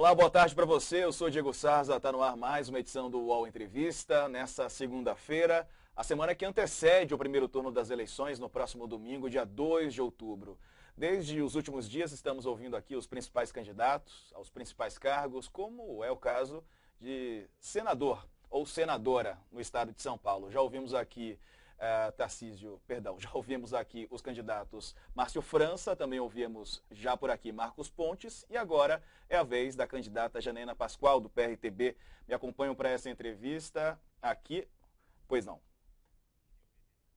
Olá, boa tarde para você. Eu sou Diego Sarza, está no ar mais uma edição do UOL Entrevista. Nessa segunda-feira, a semana que antecede o primeiro turno das eleições, no próximo domingo, dia 2 de outubro. Desde os últimos dias, estamos ouvindo aqui os principais candidatos aos principais cargos, como é o caso de senador ou senadora no estado de São Paulo. Já ouvimos aqui já ouvimos aqui os candidatos Márcio França, também ouvimos já por aqui Marcos Pontes e agora é a vez da candidata Janaína Pascoal, do PRTB. Me acompanham para essa entrevista aqui, pois não.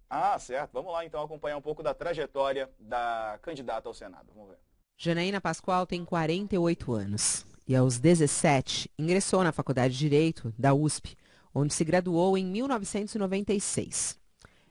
Ah, certo. Vamos lá então acompanhar um pouco da trajetória da candidata ao Senado. Vamos ver. Janaína Pascoal tem 48 anos e aos 17 ingressou na Faculdade de Direito da USP, onde se graduou em 1996.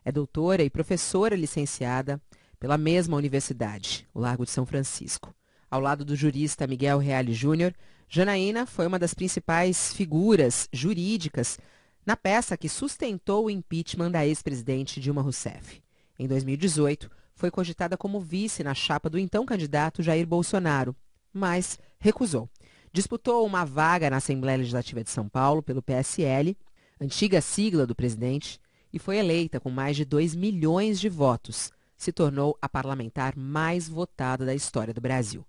É doutora e professora licenciada pela mesma universidade, o Largo de São Francisco. Ao lado do jurista Miguel Reale Júnior, Janaína foi uma das principais figuras jurídicas na peça que sustentou o impeachment da ex-presidente Dilma Rousseff. Em 2018, foi cogitada como vice na chapa do então candidato Jair Bolsonaro, mas recusou. Disputou uma vaga na Assembleia Legislativa de São Paulo pelo PSL, antiga sigla do presidente, e foi eleita com mais de 2 milhões de votos. Se tornou a parlamentar mais votada da história do Brasil.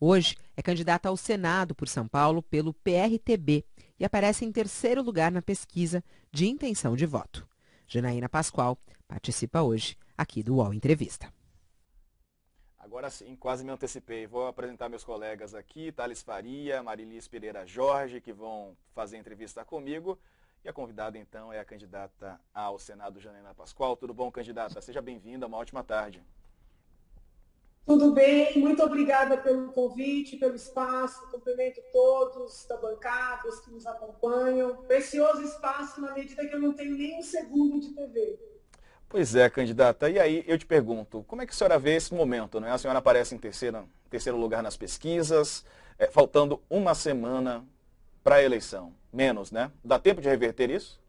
Hoje é candidata ao Senado por São Paulo pelo PRTB e aparece em terceiro lugar na pesquisa de intenção de voto. Janaína Pascoal participa hoje aqui do UOL Entrevista. Agora sim, quase me antecipei. Vou apresentar meus colegas aqui, Thales Faria, Marilis Pereira Jorge, que vão fazer entrevista comigo. E a convidada, então, é a candidata ao Senado, Janaína Pascoal. Tudo bom, candidata? Seja bem-vinda, uma ótima tarde. Tudo bem, muito obrigada pelo convite, pelo espaço. Cumprimento todos da bancada, os que nos acompanham. Precioso espaço na medida que eu não tenho nem um segundo de TV. Pois é, candidata. E aí, eu te pergunto, como é que a senhora vê esse momento, né? A senhora aparece em terceiro lugar nas pesquisas, faltando uma semana para a eleição. Menos, né? Dá tempo de reverter isso?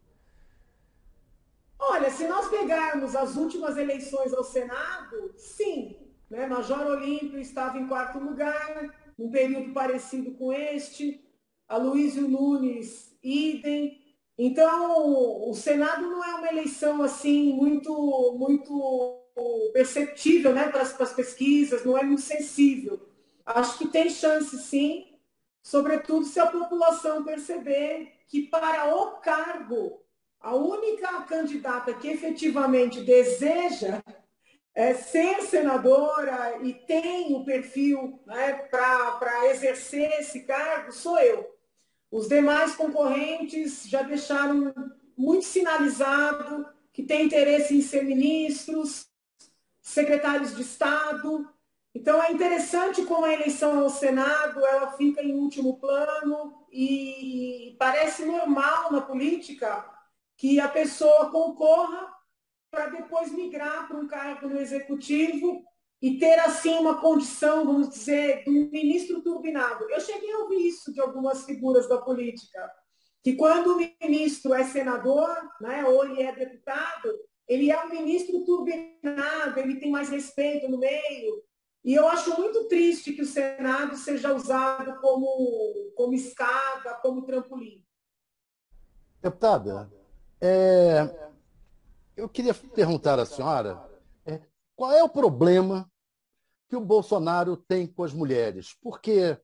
Olha, se nós pegarmos as últimas eleições ao Senado, sim. Né? Major Olímpio estava em quarto lugar, num período parecido com este. Aloysio Nunes, idem. Então, o Senado não é uma eleição assim muito perceptível, né, para as pesquisas, não é muito sensível. Acho que tem chance, sim, sobretudo se a população perceber que para o cargo, a única candidata que efetivamente deseja ser senadora e tem o perfil, né, para exercer esse cargo sou eu. Os demais concorrentes já deixaram muito sinalizado que tem interesse em ser ministros, secretários de Estado. Então é interessante como a eleição ao Senado ela fica em último plano e parece normal na política que a pessoa concorra para depois migrar para um cargo no executivo e ter assim uma condição, vamos dizer, de um ministro turbinado. Eu cheguei a ouvir isso de algumas figuras da política, que quando o ministro é senador, né, ou ele é deputado, ele é um ministro turbinado, ele tem mais respeito no meio. E eu acho muito triste que o Senado seja usado como escada, como trampolim. Deputada, eu queria perguntar à senhora qual é o problema que o Bolsonaro tem com as mulheres? Porque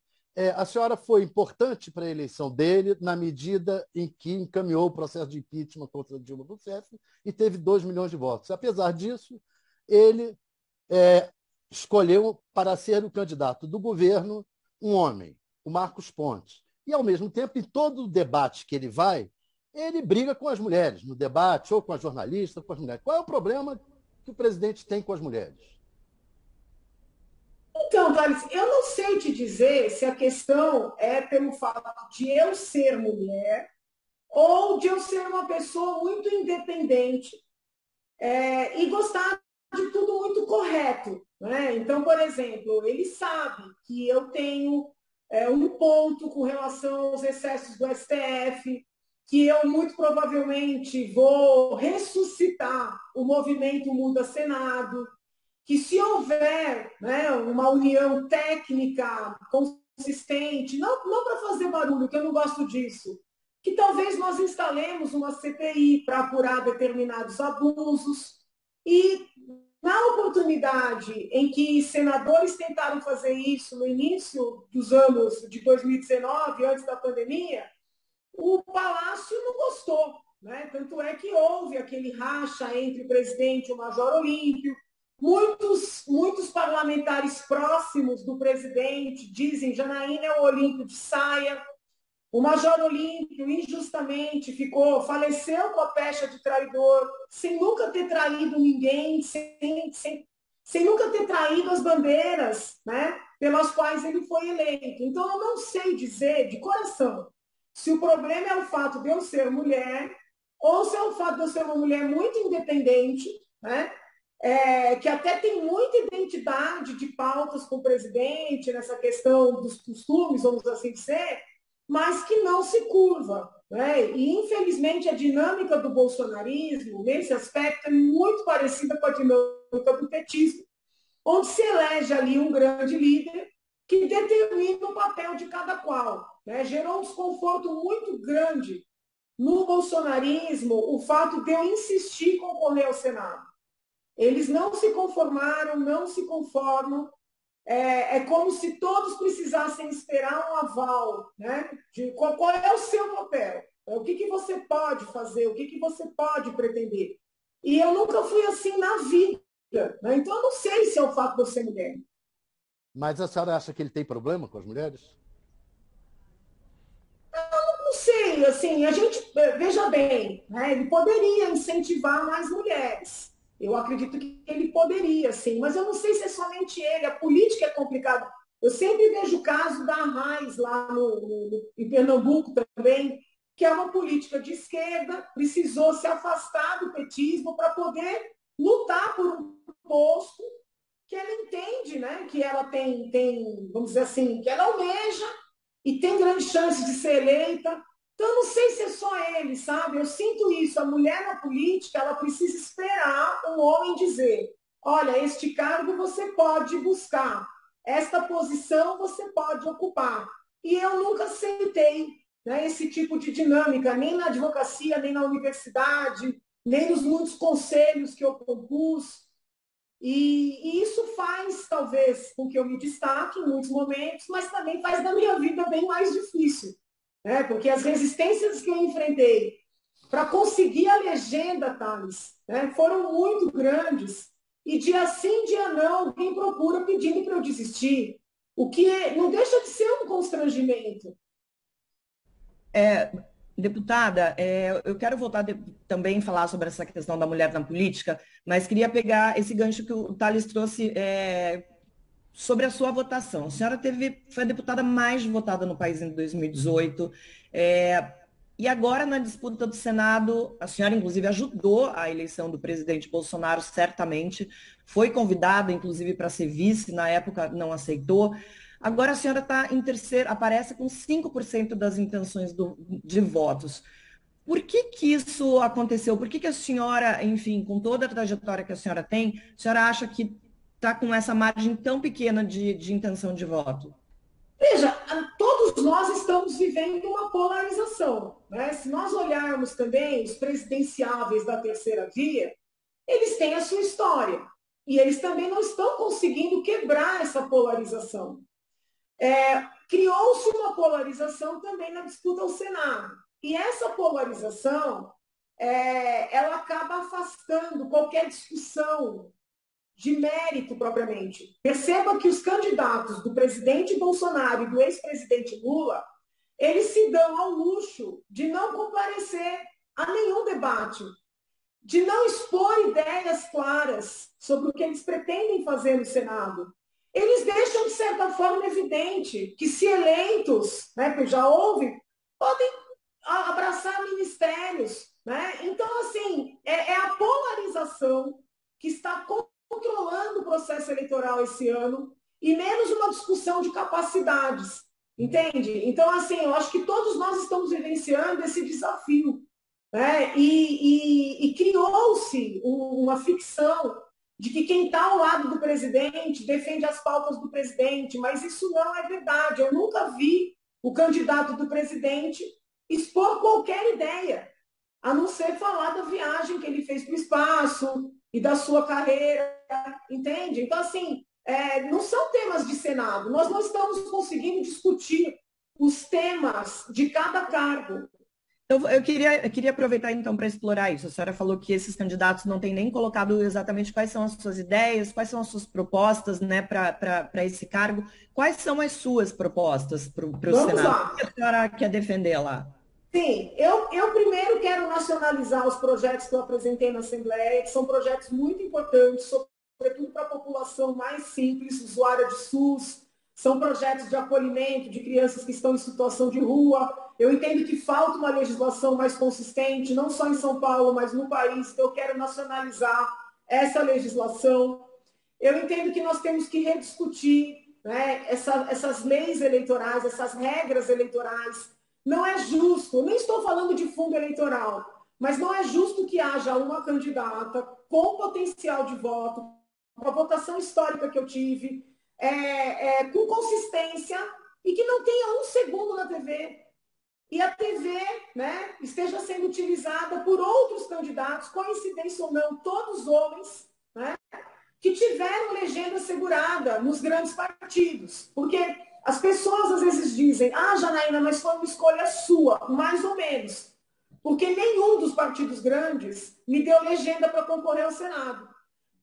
a senhora foi importante para a eleição dele na medida em que encaminhou o processo de impeachment contra Dilma Rousseff e teve 2 milhões de votos. Apesar disso, ele escolheu para ser o candidato do governo um homem, o Marcos Pontes. E, ao mesmo tempo, em todo o debate que ele briga com as mulheres, no debate, ou com as jornalistas, ou com as mulheres. Qual é o problema que o presidente tem com as mulheres? Então, Thales, eu não sei te dizer se a questão é pelo fato de eu ser mulher ou de eu ser uma pessoa muito independente e gostar de tudo muito correto. Né? Então, por exemplo, ele sabe que eu tenho um ponto com relação aos excessos do STF, que eu muito provavelmente vou ressuscitar o movimento Muda Senado, que se houver, né, uma união técnica consistente, não para fazer barulho, que eu não gosto disso, que talvez nós instalemos uma CPI para apurar determinados abusos e, na oportunidade em que senadores tentaram fazer isso no início dos anos de 2019, antes da pandemia, o Palácio não gostou, né? Tanto é que houve aquele racha entre o presidente e o Major Olímpio. Muitos parlamentares próximos do presidente dizem Janaína é o Olímpio de saia. O Major Olímpio, injustamente, faleceu com a pecha de traidor, sem nunca ter traído ninguém, sem nunca ter traído as bandeiras, né, pelas quais ele foi eleito. Então, eu não sei dizer, de coração, se o problema é o fato de eu ser mulher, ou se é o fato de eu ser uma mulher muito independente, né, que até tem muita identidade de pautas com o presidente, nessa questão dos costumes, vamos assim dizer, mas que não se curva, né? E, infelizmente, a dinâmica do bolsonarismo, nesse aspecto, é muito parecida com a dinâmica do petismo, onde se elege ali um grande líder que determina o papel de cada qual, né? Gerou um desconforto muito grande no bolsonarismo o fato de eu insistir em concorrer ao Senado. Eles não se conformaram, não se conformam. É como se todos precisassem esperar um aval, né? De qual é o seu papel, o que você pode fazer, o que você pode pretender. E eu nunca fui assim na vida, né? Então eu não sei se é o fato de eu ser mulher. Mas a senhora acha que ele tem problema com as mulheres? Não sei, assim, a gente, veja bem, né? Ele poderia incentivar mais mulheres. Eu acredito que ele poderia, sim, mas eu não sei se é somente ele. A política é complicada. Eu sempre vejo o caso da Arraes, lá em Pernambuco também, que é uma política de esquerda, precisou se afastar do petismo para poder lutar por um posto que ela entende, né, que ela tem, vamos dizer assim, que ela almeja e tem grandes chances de ser eleita. Então, eu não sei se é só ele, sabe? Eu sinto isso. A mulher na política, ela precisa esperar um homem dizer, olha, este cargo você pode buscar, esta posição você pode ocupar. E eu nunca aceitei, né, esse tipo de dinâmica, nem na advocacia, nem na universidade, nem nos muitos conselhos que eu compus. E isso faz, talvez, com que eu me destaque em muitos momentos, mas também faz da minha vida bem mais difícil, né? Porque as resistências que eu enfrentei para conseguir a legenda, Thales, né, foram muito grandes. E dia sim, dia não, alguém procura pedindo para eu desistir, o que não deixa de ser um constrangimento. Deputada, eu quero voltar também falar sobre essa questão da mulher na política, mas queria pegar esse gancho que o Thales trouxe sobre a sua votação. A senhora foi a deputada mais votada no país em 2018, e agora na disputa do Senado, a senhora inclusive ajudou a eleição do presidente Bolsonaro, certamente, foi convidada inclusive para ser vice, na época não aceitou. Agora a senhora está em terceiro, aparece com 5% das intenções de votos. Por que isso aconteceu? Por que a senhora, enfim, com toda a trajetória que a senhora tem, a senhora acha que está com essa margem tão pequena de intenção de voto? Veja, todos nós estamos vivendo uma polarização, né? Se nós olharmos também os presidenciáveis da terceira via, eles têm a sua história. E eles também não estão conseguindo quebrar essa polarização. Criou-se uma polarização também na disputa ao Senado. E essa polarização, ela acaba afastando qualquer discussão de mérito propriamente. Perceba que os candidatos do presidente Bolsonaro e do ex-presidente Lula, eles se dão ao luxo de não comparecer a nenhum debate, de não expor ideias claras sobre o que eles pretendem fazer no Senado. Eles deixam, de certa forma, evidente que, se eleitos, né, que já houve, podem abraçar ministérios. Né? Então, assim, é a polarização que está controlando o processo eleitoral esse ano e menos uma discussão de capacidades. Entende? Então, assim, eu acho que todos nós estamos vivenciando esse desafio. Né? E criou-se uma ficção de que quem está ao lado do presidente defende as pautas do presidente, mas isso não é verdade. Eu nunca vi o candidato do presidente expor qualquer ideia, a não ser falar da viagem que ele fez para o espaço e da sua carreira, entende? Então, assim, não são temas de Senado. Nós não estamos conseguindo discutir os temas de cada cargo. Eu queria aproveitar, então, para explorar isso. A senhora falou que esses candidatos não têm nem colocado exatamente quais são as suas ideias, quais são as suas propostas, né, para esse cargo. Quais são as suas propostas para o Senado? O que a senhora quer defender lá? Sim, eu primeiro quero nacionalizar os projetos que eu apresentei na Assembleia, que são projetos muito importantes, sobretudo para a população mais simples, usuária de SUS. São projetos de acolhimento de crianças que estão em situação de rua. Eu entendo que falta uma legislação mais consistente, não só em São Paulo, mas no país. Então, eu quero nacionalizar essa legislação. Eu entendo que nós temos que rediscutir, né, essas leis eleitorais, essas regras eleitorais. Não é justo, nem estou falando de fundo eleitoral, mas não é justo que haja uma candidata com potencial de voto, com a votação histórica que eu tive, com consistência e que não tenha um segundo na TV. E a TV, né, esteja sendo utilizada por outros candidatos, coincidência ou não, todos homens, né, que tiveram legenda assegurada nos grandes partidos. Porque as pessoas às vezes dizem, Janaína, mas foi uma escolha sua, mais ou menos. Porque nenhum dos partidos grandes me deu legenda para concorrer ao Senado.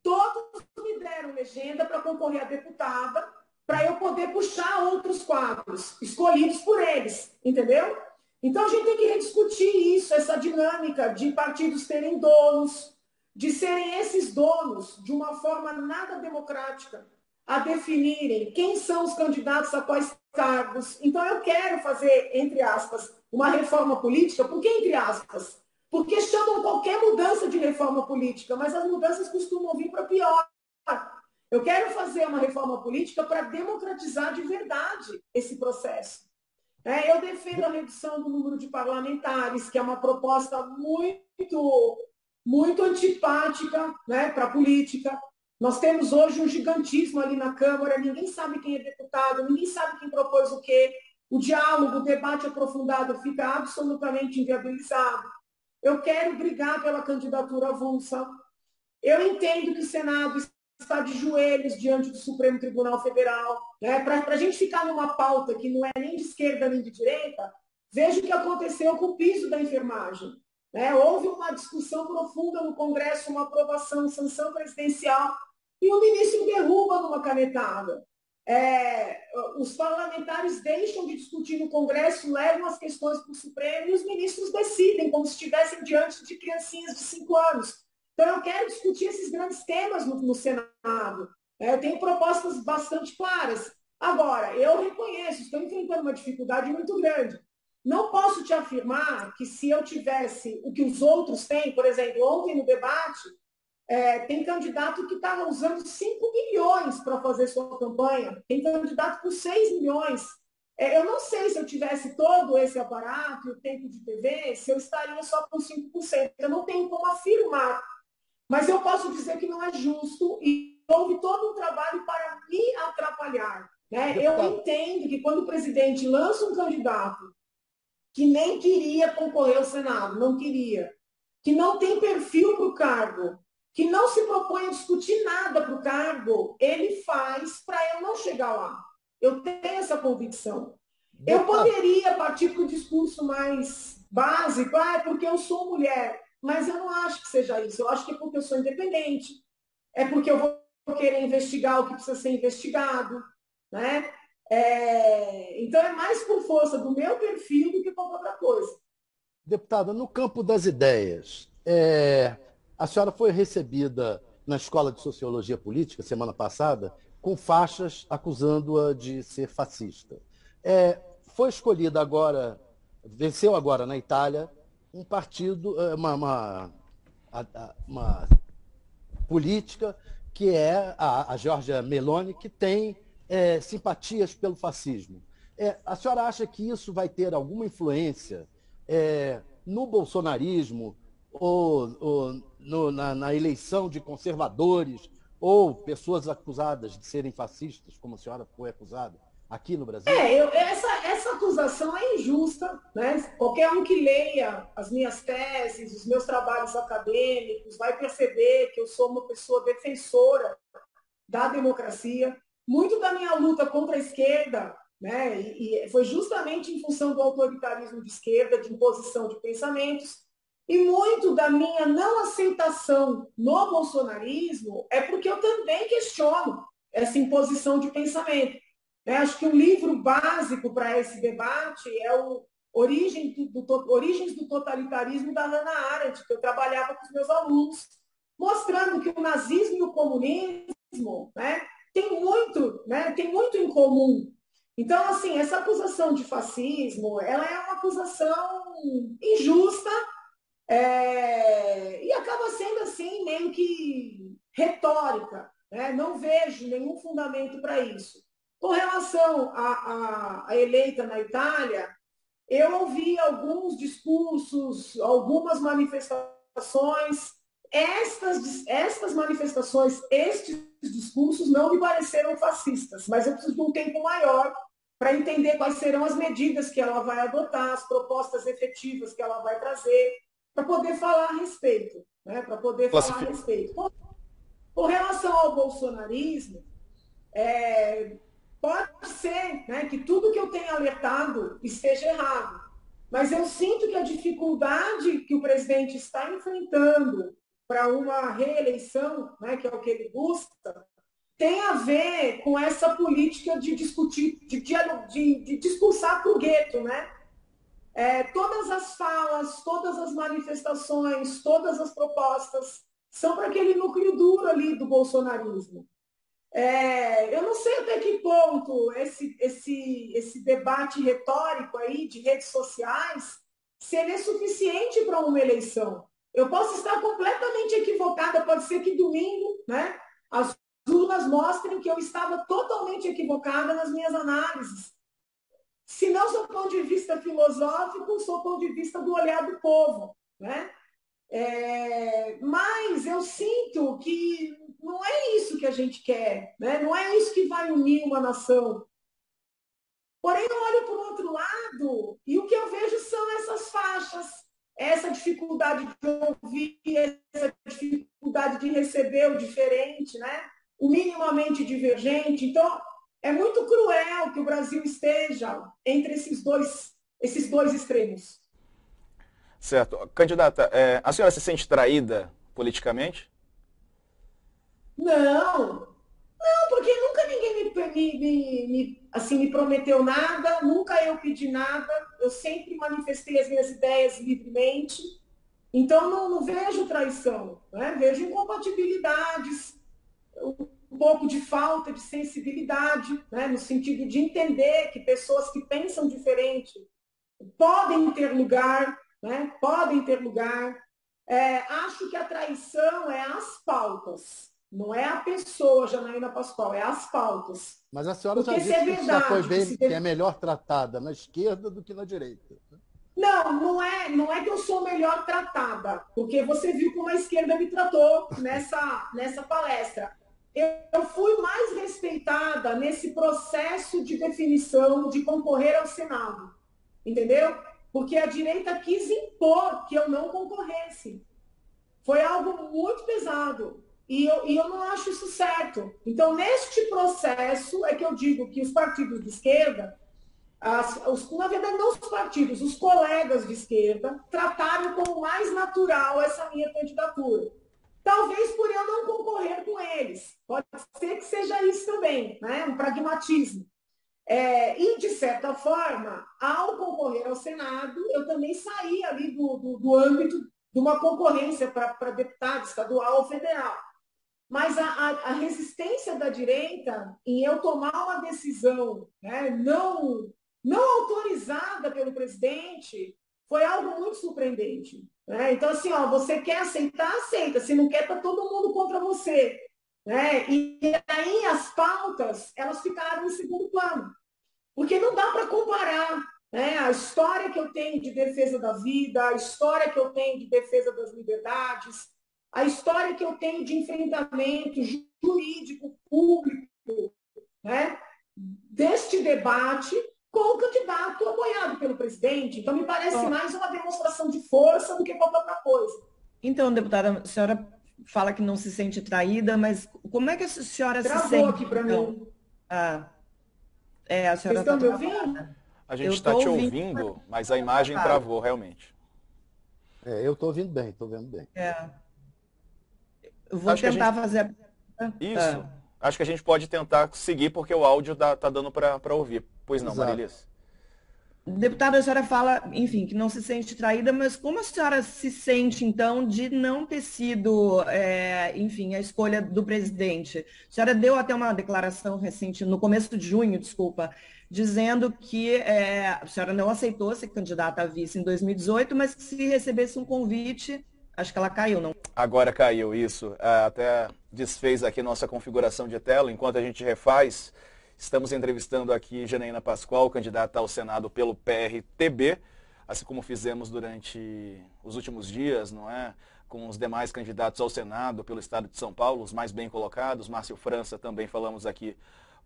Todos me deram legenda para concorrer a deputada, para eu poder puxar outros quadros, escolhidos por eles, entendeu? Então a gente tem que rediscutir isso, essa dinâmica de partidos terem donos, de serem esses donos, de uma forma nada democrática, a definirem quem são os candidatos a quais cargos. Então eu quero fazer, entre aspas, uma reforma política. Por que entre aspas? Porque chamam qualquer mudança de reforma política, mas as mudanças costumam vir para pior. Eu quero fazer uma reforma política para democratizar de verdade esse processo. Eu defendo a redução do número de parlamentares, que é uma proposta muito antipática, né, para a política. Nós temos hoje um gigantismo ali na Câmara, ninguém sabe quem é deputado, ninguém sabe quem propôs o quê. O diálogo, o debate aprofundado fica absolutamente inviabilizado. Eu quero brigar pela candidatura avulsa. Eu entendo que o Senado está de joelhos diante do Supremo Tribunal Federal. Né? Para a gente ficar numa pauta que não é nem de esquerda nem de direita, veja o que aconteceu com o piso da enfermagem. Né? Houve uma discussão profunda no Congresso, uma aprovação, sanção presidencial, e o ministro derruba numa canetada. Os parlamentares deixam de discutir no Congresso, levam as questões para o Supremo e os ministros decidem, como se estivessem diante de criancinhas de 5 anos. Então, eu quero discutir esses grandes temas no Senado. Eu tenho propostas bastante claras. Agora, eu reconheço, estou enfrentando uma dificuldade muito grande. Não posso te afirmar que se eu tivesse o que os outros têm, por exemplo, ontem no debate, tem candidato que estava usando 5 milhões para fazer sua campanha, tem candidato com 6 milhões. Eu não sei se eu tivesse todo esse aparato e o tempo de TV, se eu estaria só com 5%. Eu não tenho como afirmar. Mas eu posso dizer que não é justo e houve todo um trabalho para me atrapalhar. Né? Eu entendo que quando o presidente lança um candidato que nem queria concorrer ao Senado, não queria, que não tem perfil para o cargo, que não se propõe a discutir nada para o cargo, ele faz para eu não chegar lá. Eu tenho essa convicção. Eu poderia partir para o discurso mais básico, porque eu sou mulher, mas eu não acho que seja isso. Eu acho que é porque eu sou independente, é porque eu vou querer investigar o que precisa ser investigado, né? Então é mais por força do meu perfil do que por outra coisa. Deputada, no campo das ideias, a senhora foi recebida na Escola de Sociologia Política, semana passada, com faixas acusando-a de ser fascista. Foi escolhida agora, venceu agora na Itália, um partido, uma política que é a Giorgia Meloni, que tem simpatias pelo fascismo. A senhora acha que isso vai ter alguma influência no bolsonarismo ou na eleição de conservadores ou pessoas acusadas de serem fascistas, como a senhora foi acusada aqui no Brasil? Essa acusação é injusta, né? Qualquer um que leia as minhas teses, os meus trabalhos acadêmicos, vai perceber que eu sou uma pessoa defensora da democracia. Muito da minha luta contra a esquerda, né? E foi justamente em função do autoritarismo de esquerda, de imposição de pensamentos, e muito da minha não aceitação no bolsonarismo é porque eu também questiono essa imposição de pensamento. Acho que o livro básico para esse debate é o Origens do Totalitarismo, da Hannah Arendt, que eu trabalhava com os meus alunos, mostrando que o nazismo e o comunismo, né, tem muito em comum. Então, assim, essa acusação de fascismo, ela é uma acusação injusta, e acaba sendo, assim, meio que retórica, né? Não vejo nenhum fundamento para isso. Com relação à eleita na Itália, eu ouvi alguns discursos, algumas manifestações. Estas manifestações, estes discursos não me pareceram fascistas, mas eu preciso de um tempo maior para entender quais serão as medidas que ela vai adotar, as propostas efetivas que ela vai trazer, para poder falar a respeito. Né? Para poder falar a respeito. Com relação ao bolsonarismo, pode ser, né, que tudo que eu tenho alertado esteja errado, mas eu sinto que a dificuldade que o presidente está enfrentando para uma reeleição, né, que é o que ele busca, tem a ver com essa política de discutir, de discursar para o gueto, né? Todas as falas, todas as manifestações, todas as propostas são para aquele núcleo duro ali do bolsonarismo. Eu não sei até que ponto esse debate retórico aí de redes sociais, se ele é suficiente para uma eleição. Eu posso estar completamente equivocada, pode ser que domingo, né, as urnas mostrem que eu estava totalmente equivocada nas minhas análises. Se não do ponto de vista filosófico, sou do ponto de vista do olhar do povo, né? Mas eu sinto que não é isso que a gente quer, né? Não é isso que vai unir uma nação. Porém, eu olho para o outro lado e o que eu vejo são essas faixas, essa dificuldade de ouvir, essa dificuldade de receber o diferente, né? O minimamente divergente. Então, é muito cruel que o Brasil esteja entre esses dois extremos. Certo. Candidata, a senhora se sente traída politicamente? Não, porque nunca ninguém me prometeu nada, nunca eu pedi nada, eu sempre manifestei as minhas ideias livremente, então não vejo traição, né? Vejo incompatibilidades, um pouco de falta de sensibilidade, né? No sentido de entender que pessoas que pensam diferente podem ter lugar, né? Podem ter lugar. Acho que a traição é as pautas. Não é a pessoa, Janaína Pascoal, é as pautas. Mas a senhora já disse que já foi bem, que é melhor tratada na esquerda do que na direita. Não é que eu sou melhor tratada, porque você viu como a esquerda me tratou nessa palestra. Eu fui mais respeitada nesse processo de definição de concorrer ao Senado, entendeu? Porque a direita quis impor que eu não concorresse. Foi algo muito pesado. E eu não acho isso certo. Então, neste processo, é que eu digo que os partidos de esquerda, na verdade, não os partidos, os colegas de esquerda, trataram como mais natural essa minha candidatura. Talvez por eu não concorrer com eles. Pode ser que seja isso também, né? Um pragmatismo. E, de certa forma, ao concorrer ao Senado, eu também saí ali do âmbito de uma concorrência para deputado estadual ou federal. Mas a resistência da direita em eu tomar uma decisão, né, não autorizada pelo presidente foi algo muito surpreendente. Né? Então, assim, você quer aceitar, aceita. Se não quer, está todo mundo contra você. Né? E aí as pautas, elas ficaram em segundo plano. Porque não dá para comparar, né, a história que eu tenho de defesa da vida, a história que eu tenho de defesa das liberdades, a história que eu tenho de enfrentamento jurídico, público, né, deste debate com o candidato apoiado pelo presidente. Então, me parece mais uma demonstração de força do que qualquer outra coisa. Então, deputada, a senhora fala que não se sente traída, mas como é que a senhora se Travou sente? aqui para mim. A senhora Vocês estão me tá ouvindo? A gente está te ouvindo, mas a imagem travou realmente. Eu estou ouvindo bem, estou vendo bem. Eu vou tentar fazer Isso. Acho que a gente pode tentar seguir, porque o áudio tá dando para ouvir. Pois não, Exato. Marilis? Deputada, a senhora fala, enfim, que não se sente traída, mas como a senhora se sente, então, de não ter sido, enfim, a escolha do presidente? A senhora deu até uma declaração recente, no começo de junho, desculpa, dizendo que a senhora não aceitou ser candidata a vice em 2018, mas que se recebesse um convite, acho que ela caiu, não? Agora caiu, isso. Até desfez aqui nossa configuração de tela, enquanto a gente refaz. Estamos entrevistando aqui Janaína Pascoal, candidata ao Senado pelo PRTB, assim como fizemos durante os últimos dias, não é? Com os demais candidatos ao Senado pelo estado de São Paulo, os mais bem colocados. Márcio França, também falamos aqui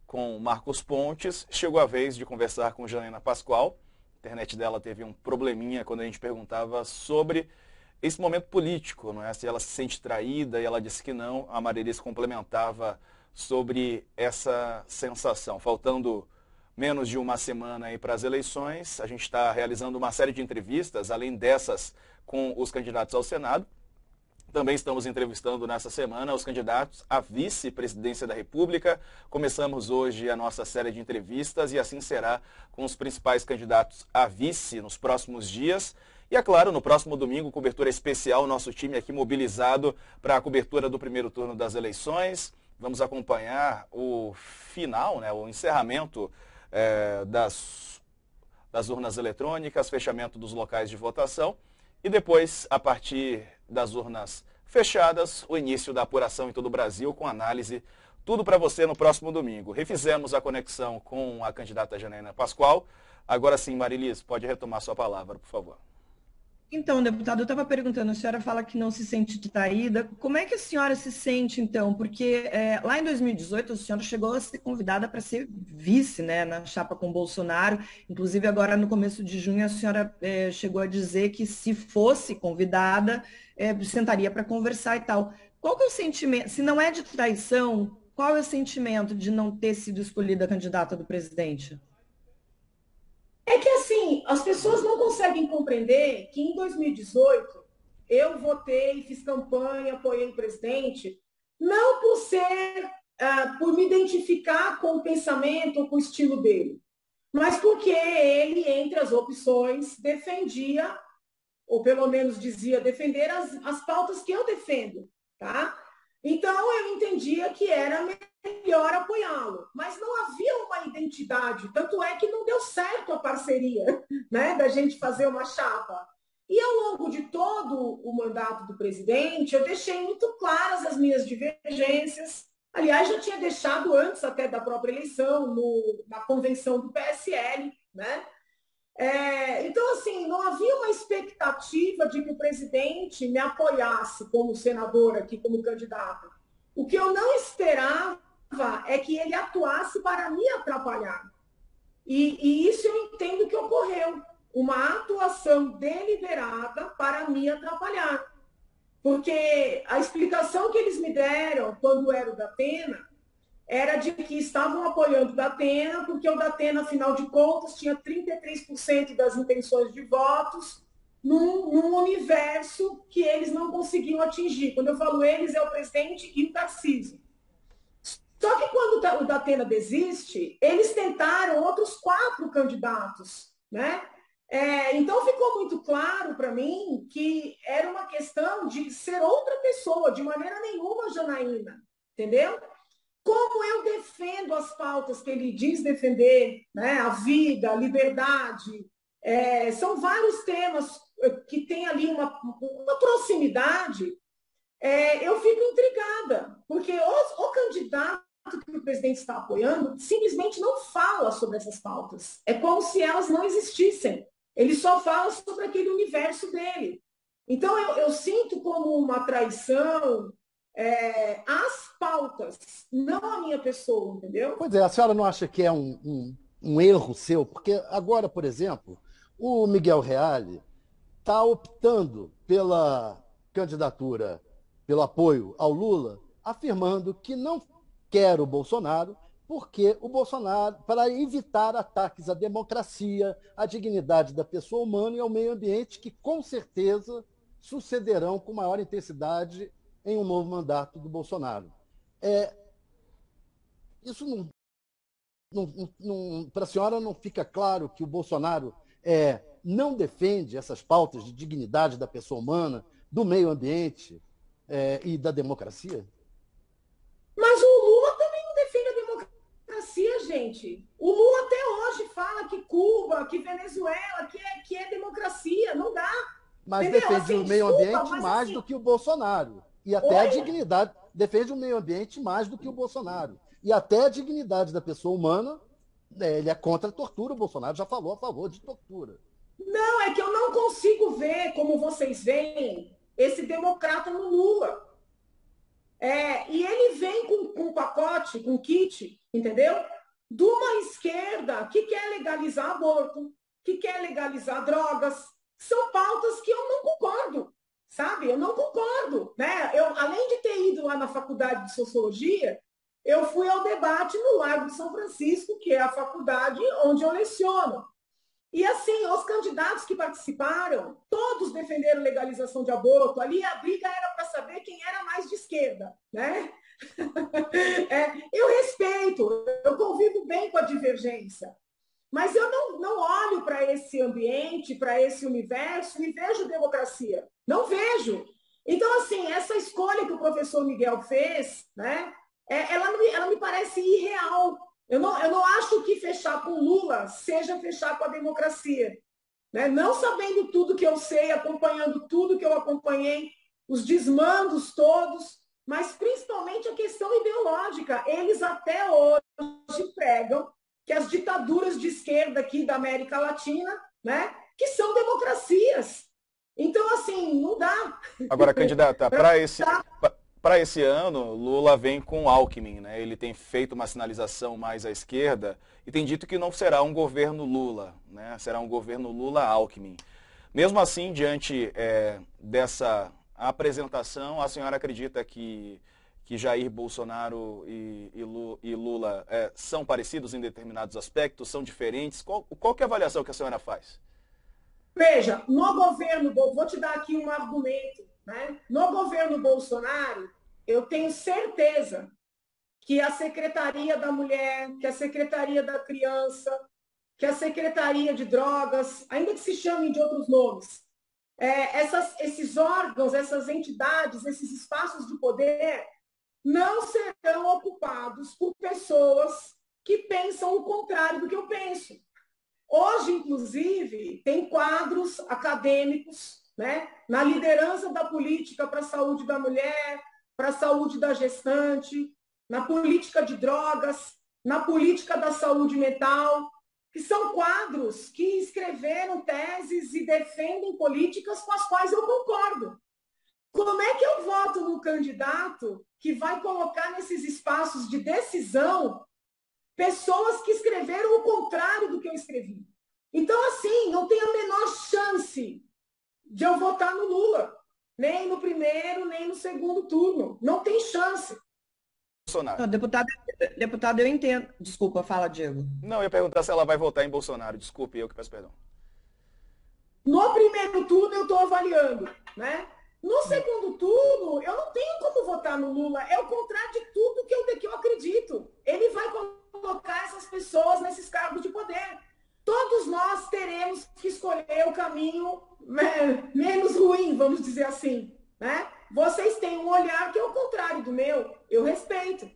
com Marcos Pontes. Chegou a vez de conversar com Janaína Pascoal. A internet dela teve um probleminha quando a gente perguntava sobre esse momento político, não é? Se ela se sente traída, e ela disse que não. A Marilis complementava sobre essa sensação. Faltando menos de uma semana aí para as eleições, a gente está realizando uma série de entrevistas, além dessas com os candidatos ao Senado. Também estamos entrevistando nessa semana os candidatos à vice-presidência da República. Começamos hoje a nossa série de entrevistas e assim será com os principais candidatos a vice nos próximos dias. E, é claro, no próximo domingo, cobertura especial, nosso time aqui mobilizado para a cobertura do primeiro turno das eleições. Vamos acompanhar o final, né, o encerramento das urnas eletrônicas, fechamento dos locais de votação e depois, a partir das urnas fechadas, o início da apuração em todo o Brasil com análise, tudo para você no próximo domingo. Refizemos a conexão com a candidata Janaína Pascoal. Agora sim, Marilis, pode retomar sua palavra, por favor. Então, deputado, eu estava perguntando, a senhora fala que não se sente traída. Como é que a senhora se sente, então? Porque lá em 2018, a senhora chegou a ser convidada para ser vice, né, na chapa com Bolsonaro. Inclusive, agora no começo de junho, a senhora chegou a dizer que se fosse convidada, sentaria para conversar e tal. Qual que é o sentimento? Se não é de traição, qual é o sentimento de não ter sido escolhida a candidata do presidente? É que, assim, as pessoas não conseguem compreender que em 2018 eu votei, fiz campanha, apoiei o presidente, não por ser, por me identificar com o pensamento ou com o estilo dele, mas porque ele, entre as opções, defendia, ou pelo menos dizia defender as pautas que eu defendo, tá? Então, eu entendia que era melhor apoiá-lo, mas não havia uma identidade, tanto é que não deu certo a parceria, né, da gente fazer uma chapa. E ao longo de todo o mandato do presidente, eu deixei muito claras as minhas divergências. Aliás, já tinha deixado antes até da própria eleição, na convenção do PSL, né? Então, assim, não havia uma expectativa de que o presidente me apoiasse como senadora aqui, como candidata. O que eu não esperava é que ele atuasse para me atrapalhar. E isso eu entendo que ocorreu. Uma atuação deliberada para me atrapalhar. Porque a explicação que eles me deram quando era o Datena era de que estavam apoiando o Datena, porque o Datena, afinal de contas, tinha 33% das intenções de votos num universo que eles não conseguiam atingir. Quando eu falo eles, é o presidente e o Tarcísio. Só que quando o Datena desiste, eles tentaram outros 4 candidatos, né? Então ficou muito claro para mim que era uma questão de ser outra pessoa, de maneira nenhuma Janaína, entendeu? Como eu defendo as pautas que ele diz defender, né? A vida, a liberdade, são vários temas que têm ali uma proximidade. Eu fico intrigada, porque o candidato que o presidente está apoiando simplesmente não fala sobre essas pautas. É como se elas não existissem. Ele só fala sobre aquele universo dele. Então, eu sinto como uma traição as pautas, não a minha pessoa, entendeu? Pois é, a senhora não acha que é um erro seu? Porque agora, por exemplo, o Miguel Reale está optando pela candidatura, pelo apoio ao Lula, afirmando que não quer o Bolsonaro, porque o Bolsonaro, para evitar ataques à democracia, à dignidade da pessoa humana e ao meio ambiente, que com certeza sucederão com maior intensidade em um novo mandato do Bolsonaro. É, isso para a senhora não fica claro que o Bolsonaro não defende essas pautas de dignidade da pessoa humana, do meio ambiente e da democracia? Mas o Lula também não defende a democracia, gente. O Lula até hoje fala que Cuba, que Venezuela, que é democracia. Não dá. Mas Entendeu? defende Assim, o meio desculpa, ambiente mas mais assim, do que o Bolsonaro. E até a olha, dignidade. Defende o meio ambiente mais do que o Bolsonaro. E até a dignidade da pessoa humana, ele é contra a tortura. O Bolsonaro já falou a favor de tortura. não, é que eu não consigo ver como vocês veem esse democrata no Lula. E ele vem com um pacote, com um kit, entendeu? De uma esquerda que quer legalizar aborto, que quer legalizar drogas. São pautas que eu não concordo, sabe? Eu não concordo, né? Além de ter ido lá na faculdade de Sociologia, eu fui ao debate no Largo de São Francisco, que é a faculdade onde eu leciono. E assim, os candidatos que participaram, todos defenderam legalização de aborto. Ali a briga era para saber quem era mais de esquerda, né? Eu respeito, eu convivo bem com a divergência, mas eu não olho para esse ambiente, para esse universo e vejo democracia. Não vejo. Então, assim, essa escolha que o professor Miguel fez, né, ela me parece irreal. Eu não acho que fechar com Lula seja fechar com a democracia. Né? Não sabendo tudo que eu sei, acompanhando tudo que eu acompanhei, os desmandos todos, mas principalmente a questão ideológica. Eles até hoje pregam que as ditaduras de esquerda aqui da América Latina, né, que são democracias. Então, assim, não dá. Agora, candidata, para esse ano, Lula vem com Alckmin, né? Ele tem feito uma sinalização mais à esquerda e tem dito que não será um governo Lula, né? Será um governo Lula-Alckmin. Mesmo assim, diante dessa apresentação, a senhora acredita que Jair Bolsonaro e Lula são parecidos em determinados aspectos, são diferentes? Qual que é a avaliação que a senhora faz? Veja, no governo, vou te dar aqui um argumento, né? No governo Bolsonaro, eu tenho certeza que a Secretaria da Mulher, que a Secretaria da Criança, que a Secretaria de Drogas, ainda que se chamem de outros nomes, esses órgãos, essas entidades, esses espaços de poder, não serão ocupados por pessoas que pensam o contrário do que eu penso. Hoje, inclusive, tem quadros acadêmicos, né, na liderança da política para a saúde da mulher, para a saúde da gestante, na política de drogas, na política da saúde mental, que são quadros que escreveram teses e defendem políticas com as quais eu concordo. Como é que eu voto no candidato que vai colocar nesses espaços de decisão pessoas que escreveram o contrário do que eu escrevi? Então, assim, não tem a menor chance de eu votar no Lula. Nem no primeiro, nem no segundo turno. Não tem chance. Bolsonaro. Não, deputado, eu entendo. Desculpa, fala, Diego. Não, eu ia perguntar se ela vai votar em Bolsonaro. Desculpe, eu que peço perdão. No primeiro turno, eu estou avaliando, né? No segundo turno, eu não tenho como votar no Lula. É o contrário de tudo que eu acredito. Ele vai colocar essas pessoas nesses cargos de poder. Todos nós teremos que escolher o caminho menos ruim, vamos dizer assim, né? Vocês têm um olhar que é o contrário do meu. Eu respeito.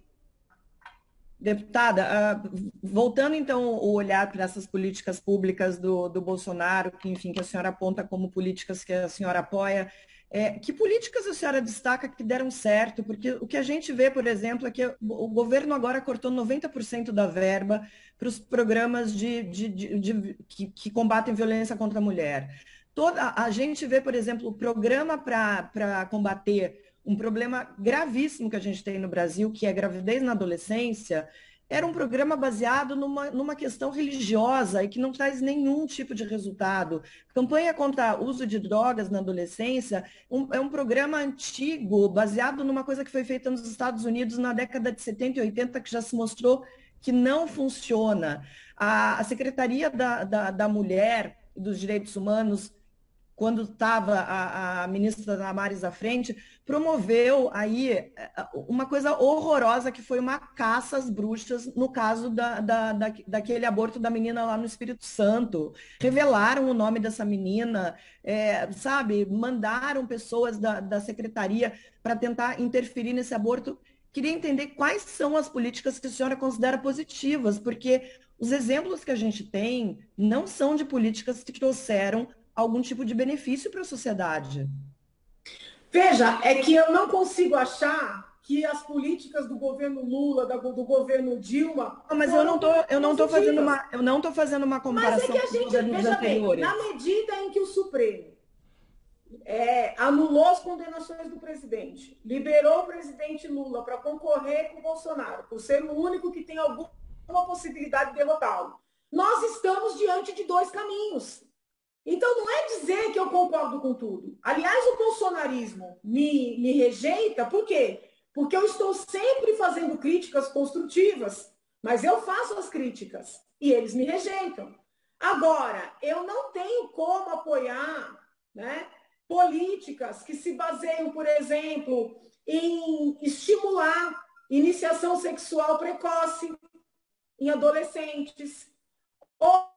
Deputada, voltando então o olhar para essas políticas públicas do Bolsonaro, que, enfim, que a senhora aponta como políticas que a senhora apoia, que políticas a senhora destaca que deram certo? Porque o que a gente vê, por exemplo, é que o governo agora cortou 90% da verba para os programas que combatem violência contra a mulher. A gente vê, por exemplo, o programa para combater um problema gravíssimo que a gente tem no Brasil, que é a gravidez na adolescência, era um programa baseado numa questão religiosa e que não traz nenhum tipo de resultado. Campanha contra o uso de drogas na adolescência é um programa antigo, baseado numa coisa que foi feita nos Estados Unidos na década de 70 e 80, que já se mostrou que não funciona. A Secretaria da Mulher e dos Direitos Humanos, quando estava a ministra Damares à frente, promoveu aí uma coisa horrorosa, que foi uma caça às bruxas no caso daquele aborto da menina lá no Espírito Santo. Revelaram o nome dessa menina, sabe? Mandaram pessoas da secretaria para tentar interferir nesse aborto. Queria entender quais são as políticas que a senhora considera positivas, porque os exemplos que a gente tem não são de políticas que trouxeram algum tipo de benefício para a sociedade. Veja, é que eu não consigo achar que as políticas do governo Lula, do governo Dilma... Não, mas eu não tô fazendo uma comparação com os governos anteriores. Na medida em que o Supremo anulou as condenações do presidente, liberou o presidente Lula para concorrer com o Bolsonaro, por ser o único que tem alguma possibilidade de derrotá-lo, nós estamos diante de dois caminhos. Então, não é dizer que eu concordo com tudo. Aliás, o bolsonarismo me rejeita, por quê? Porque eu estou sempre fazendo críticas construtivas, mas eu faço as críticas e eles me rejeitam. Agora, eu não tenho como apoiar, né, políticas que se baseiam, por exemplo, em estimular iniciação sexual precoce em adolescentes, ou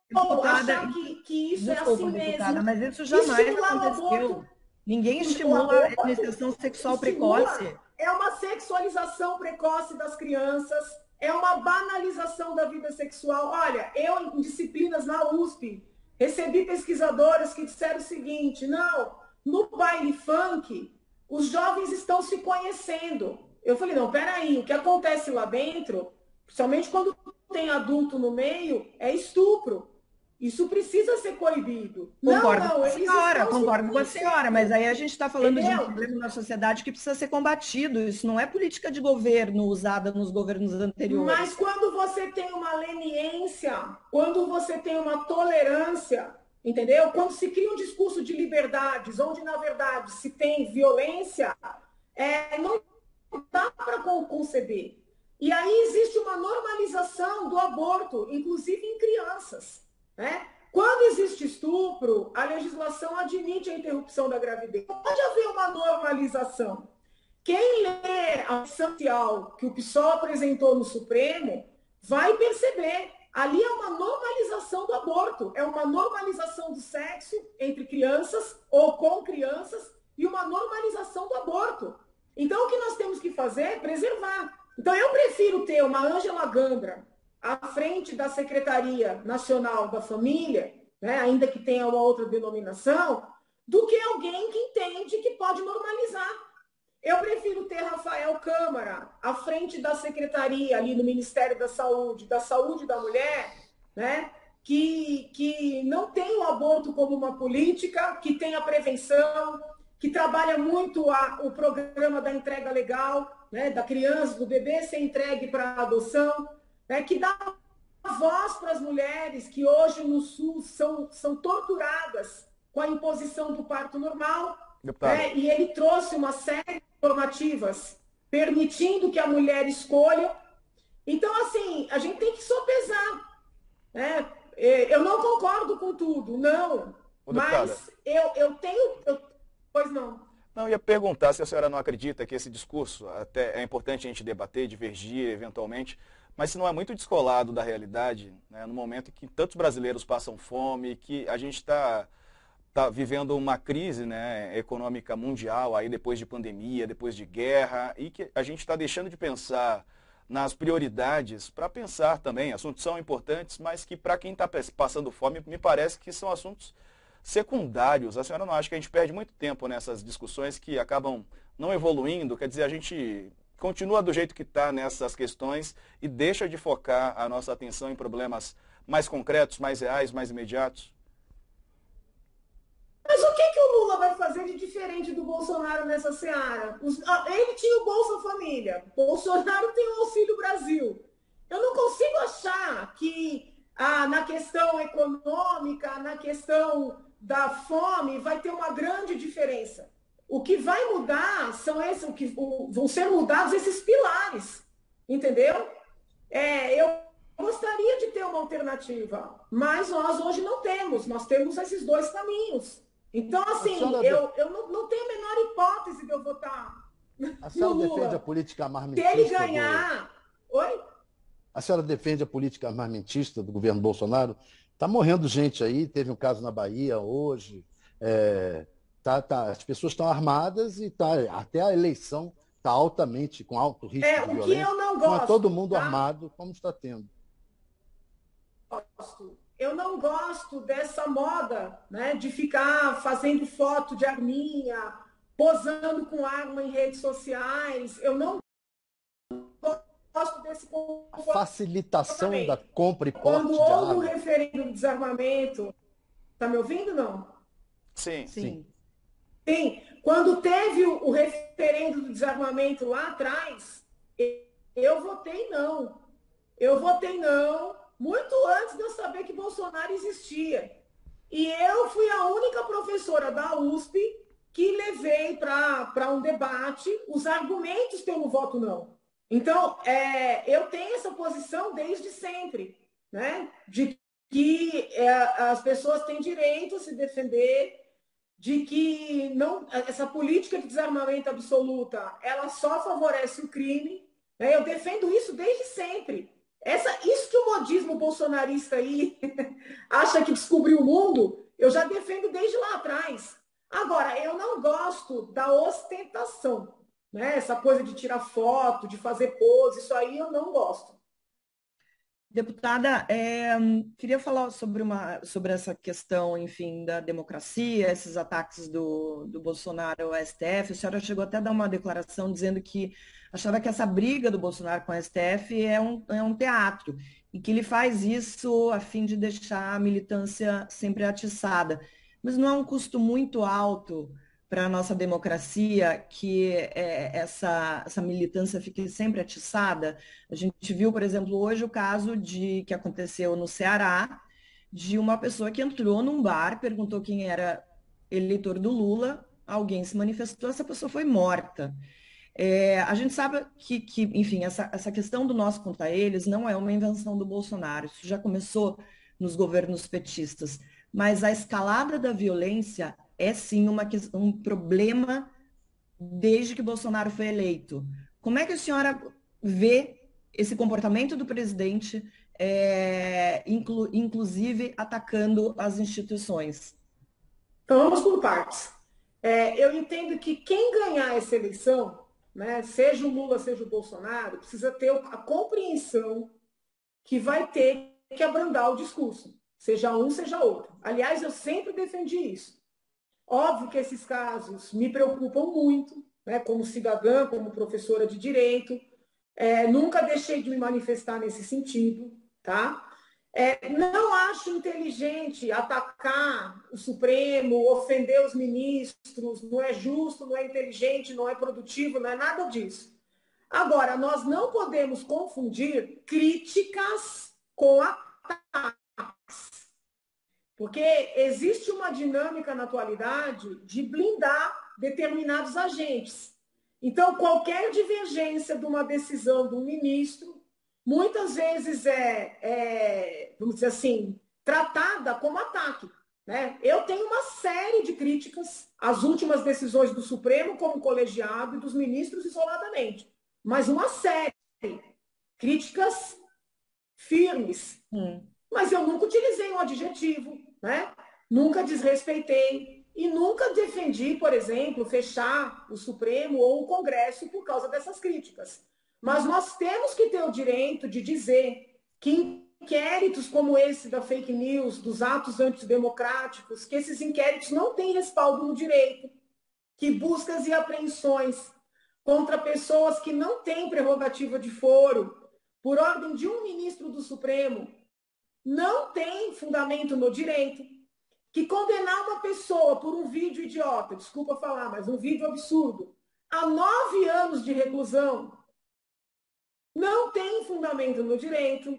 achar que isso é assim mesmo. Mas isso jamais aconteceu. Ninguém estimula a iniciação sexual precoce. É uma sexualização precoce das crianças, é uma banalização da vida sexual. Olha, eu, em disciplinas na USP, recebi pesquisadoras que disseram o seguinte: não, no baile funk, os jovens estão se conhecendo. Eu falei, não, peraí, o que acontece lá dentro, principalmente quando tem adulto no meio, é estupro. Isso precisa ser coibido. Concordo com a senhora, mas aí a gente está falando de um problema na sociedade que precisa ser combatido. Isso não é política de governo usada nos governos anteriores. Mas quando você tem uma leniência, quando você tem uma tolerância, entendeu? Quando se cria um discurso de liberdades, onde, na verdade, se tem violência, não dá para conceber. E aí existe uma normalização do aborto, inclusive em crianças. Né? Quando existe estupro, a legislação admite a interrupção da gravidez. Pode haver uma normalização. Quem lê a essencial que o PSOL apresentou no Supremo vai perceber. Ali é uma normalização do aborto, é uma normalização do sexo entre crianças ou com crianças e uma normalização do aborto. Então, o que nós temos que fazer é preservar. Então, eu prefiro ter uma Ângela Gandra à frente da Secretaria Nacional da Família, né, ainda que tenha uma outra denominação, do que alguém que entende que pode normalizar. Eu prefiro ter Rafael Câmara à frente da Secretaria, ali no Ministério da Saúde da Mulher, né, que não tem o aborto como uma política, que tem a prevenção, que trabalha muito o programa da entrega legal, né, da criança, do bebê ser entregue para a adoção, que dá voz para as mulheres que hoje no SUS são torturadas com a imposição do parto normal. E ele trouxe uma série de normativas permitindo que a mulher escolha. Então, assim, a gente tem que sopesar. Né? Eu não concordo com tudo, não. Mas eu tenho... Pois não. Não, eu ia perguntar se a senhora não acredita que esse discurso, até é importante a gente debater, divergir eventualmente, mas se não é muito descolado da realidade, né, no momento em que tantos brasileiros passam fome, que a gente está vivendo uma crise, né, econômica mundial, aí depois de pandemia, depois de guerra, e que a gente está deixando de pensar nas prioridades para pensar também, assuntos são importantes, mas que para quem está passando fome, me parece que são assuntos secundários. A senhora não acha que a gente perde muito tempo nessas discussões que acabam não evoluindo? Quer dizer, a gente continua do jeito que está nessas questões e deixa de focar a nossa atenção em problemas mais concretos, mais reais, mais imediatos? Mas o que o Lula vai fazer de diferente do Bolsonaro nessa seara? Ele tinha o Bolsa Família, Bolsonaro tem o Auxílio Brasil. Eu não consigo achar que na questão econômica, na questão da fome, vai ter uma grande diferença. O que vai mudar vão ser mudados esses pilares, entendeu? Eu gostaria de ter uma alternativa, mas nós hoje não temos. Nós temos esses dois caminhos. Então, assim, eu não tenho a menor hipótese de eu votar A senhora no Lula. defende a política Se armamentista? ele ganhar... Oi? A senhora defende a política armamentista do governo Bolsonaro? Está morrendo gente aí, teve um caso na Bahia hoje. As pessoas estão armadas e até a eleição está altamente, com alto risco de violência. O que eu não gosto. Não é todo mundo armado, como está tendo. Eu não gosto dessa moda, né, de ficar fazendo foto de arminha, posando com arma em redes sociais. Eu não gosto desse comportamento. A facilitação da compra e porte Quando de arma. houve o referendo de desarmamento... Está me ouvindo, não? Sim. Sim. Quando teve o referendo do desarmamento lá atrás, eu votei não. Eu votei não, muito antes de eu saber que Bolsonaro existia. E eu fui a única professora da USP que levei para um debate os argumentos pelo voto não. Então, eu tenho essa posição desde sempre, né? De que as pessoas têm direito a se defender, de que essa política de desarmamento absoluta, ela só favorece o crime. Né? Eu defendo isso desde sempre. Isso que o modismo bolsonarista aí acha que descobriu o mundo, eu já defendo desde lá atrás. Agora, eu não gosto da ostentação, né? Essa coisa de tirar foto, de fazer pose, isso aí eu não gosto. Deputada, queria falar sobre essa questão, enfim, da democracia, esses ataques do Bolsonaro ao STF. A senhora chegou até a dar uma declaração dizendo que achava que essa briga do Bolsonaro com o STF é um teatro, e que ele faz isso a fim de deixar a militância sempre atiçada. Mas não é um custo muito alto para a nossa democracia que essa militância fique sempre atiçada? A gente viu, por exemplo, hoje o caso que aconteceu no Ceará, de uma pessoa que entrou num bar, perguntou quem era eleitor do Lula, alguém se manifestou, essa pessoa foi morta. A gente sabe que enfim, essa questão do nós contra eles não é uma invenção do Bolsonaro, isso já começou nos governos petistas, mas a escalada da violência é sim um problema desde que Bolsonaro foi eleito. Como é que a senhora vê esse comportamento do presidente, inclusive atacando as instituições? Então vamos por partes. Eu entendo que quem ganhar essa eleição, né, seja o Lula, seja o Bolsonaro, precisa ter a compreensão que vai ter que abrandar o discurso, seja um, seja outro. Aliás, eu sempre defendi isso. Óbvio que esses casos me preocupam muito, né, como cidadã, como professora de direito. Nunca deixei de me manifestar nesse sentido, tá? Não acho inteligente atacar o Supremo, ofender os ministros, não é justo, não é inteligente, não é produtivo, não é nada disso. Agora, nós não podemos confundir críticas com ataques. Porque existe uma dinâmica na atualidade de blindar determinados agentes. Então, qualquer divergência de uma decisão de um ministro, muitas vezes vamos dizer assim, tratada como ataque. Né? Eu tenho uma série de críticas às últimas decisões do Supremo como colegiado e dos ministros isoladamente. Mas uma série. Críticas firmes. Mas eu nunca utilizei um adjetivo, né? Nunca desrespeitei e nunca defendi, por exemplo, fechar o Supremo ou o Congresso por causa dessas críticas. Mas nós temos que ter o direito de dizer que inquéritos como esse da fake news, dos atos antidemocráticos, que esses inquéritos não têm respaldo no direito, que buscas e apreensões contra pessoas que não têm prerrogativa de foro, por ordem de um ministro do Supremo, não tem fundamento no direito. que condenar uma pessoa por um vídeo idiota, desculpa falar, mas um vídeo absurdo, a 9 anos de reclusão, não tem fundamento no direito,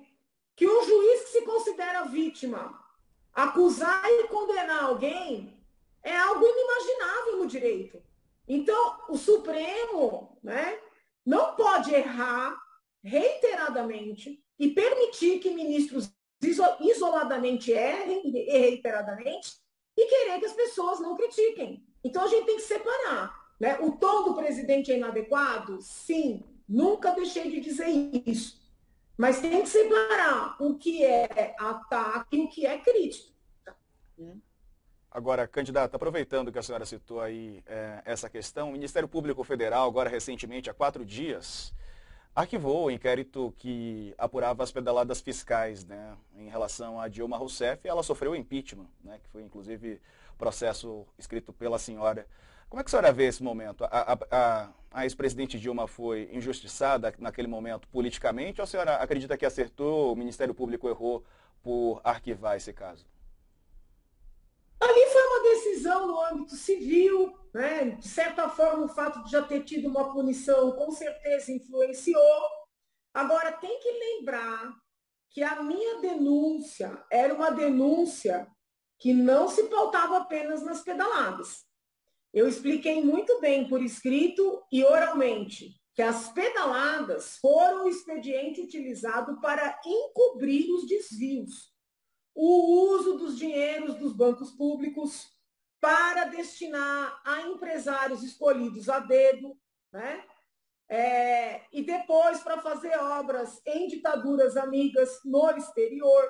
que um juiz que se considera vítima acusar e condenar alguém é algo inimaginável no direito. Então, o Supremo, né, não pode errar reiteradamente e permitir que ministros isoladamente errem reiteradamente e querer que as pessoas não critiquem. Então, a gente tem que separar. Né? O tom do presidente é inadequado? Sim, nunca deixei de dizer isso. Mas tem que separar o que é ataque e o que é crítica. Agora, candidata, aproveitando que a senhora citou aí essa questão, o Ministério Público Federal, agora recentemente, há 4 dias, arquivou o inquérito que apurava as pedaladas fiscais, né, em relação a Dilma Rousseff. Ela sofreu impeachment, né, que foi inclusive processo escrito pela senhora. Como é que a senhora vê esse momento? A ex-presidente Dilma foi injustiçada naquele momento politicamente, ou a senhora acredita que acertou, o Ministério Público errou por arquivar esse caso? Ali foi uma decisão no âmbito civil, né? De certa forma, o fato de já ter tido uma punição com certeza influenciou. Agora, tem que lembrar que a minha denúncia era uma denúncia que não se pautava apenas nas pedaladas. Eu expliquei muito bem por escrito e oralmente que as pedaladas foram o expediente utilizado para encobrir os desvios, o uso dos dinheiros dos bancos públicos para destinar a empresários escolhidos a dedo, né? E depois para fazer obras em ditaduras amigas no exterior.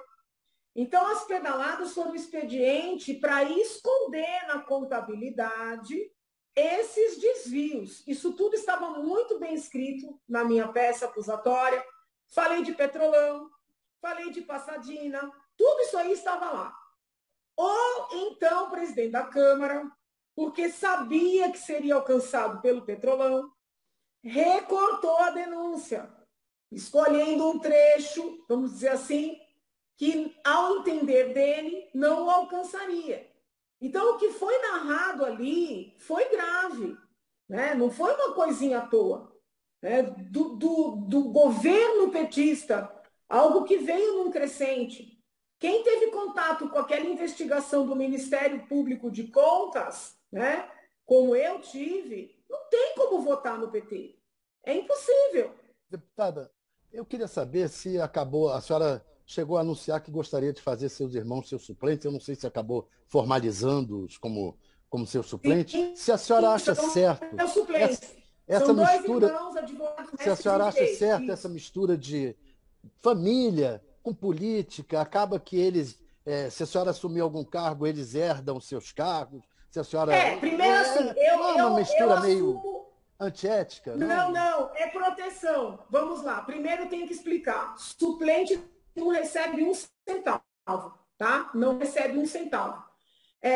Então, as pedaladas foram um expediente para esconder na contabilidade esses desvios. Isso tudo estava muito bem escrito na minha peça acusatória. Falei de Petrolão, falei de Passadina, tudo isso aí estava lá. Ou então o presidente da Câmara, porque sabia que seria alcançado pelo Petrolão, recortou a denúncia, escolhendo um trecho, vamos dizer assim, que, ao entender dele, não o alcançaria. Então, o que foi narrado ali foi grave, né? Não foi uma coisinha à toa. Né? Do governo petista, algo que veio num crescente. Quem teve contato com aquela investigação do Ministério Público de Contas, né? Como eu tive, não tem como votar no PT. É impossível. Deputada, eu queria saber se acabou, a senhora chegou a anunciar que gostaria de fazer seus irmãos seus suplentes. Eu não sei se acabou formalizando-os como seus suplentes. Sim, se a senhora acha certo essa mistura, irmãos, advogados, se a senhora acha certo essa mistura de família com política, acaba que eles, se a senhora assumir algum cargo, eles herdam seus cargos. Se a senhora primeiro assim, é uma mistura meio assumo... antiética, Não, é proteção. Vamos lá. Primeiro tem que explicar. Suplente não recebe um centavo, tá? Não recebe um centavo.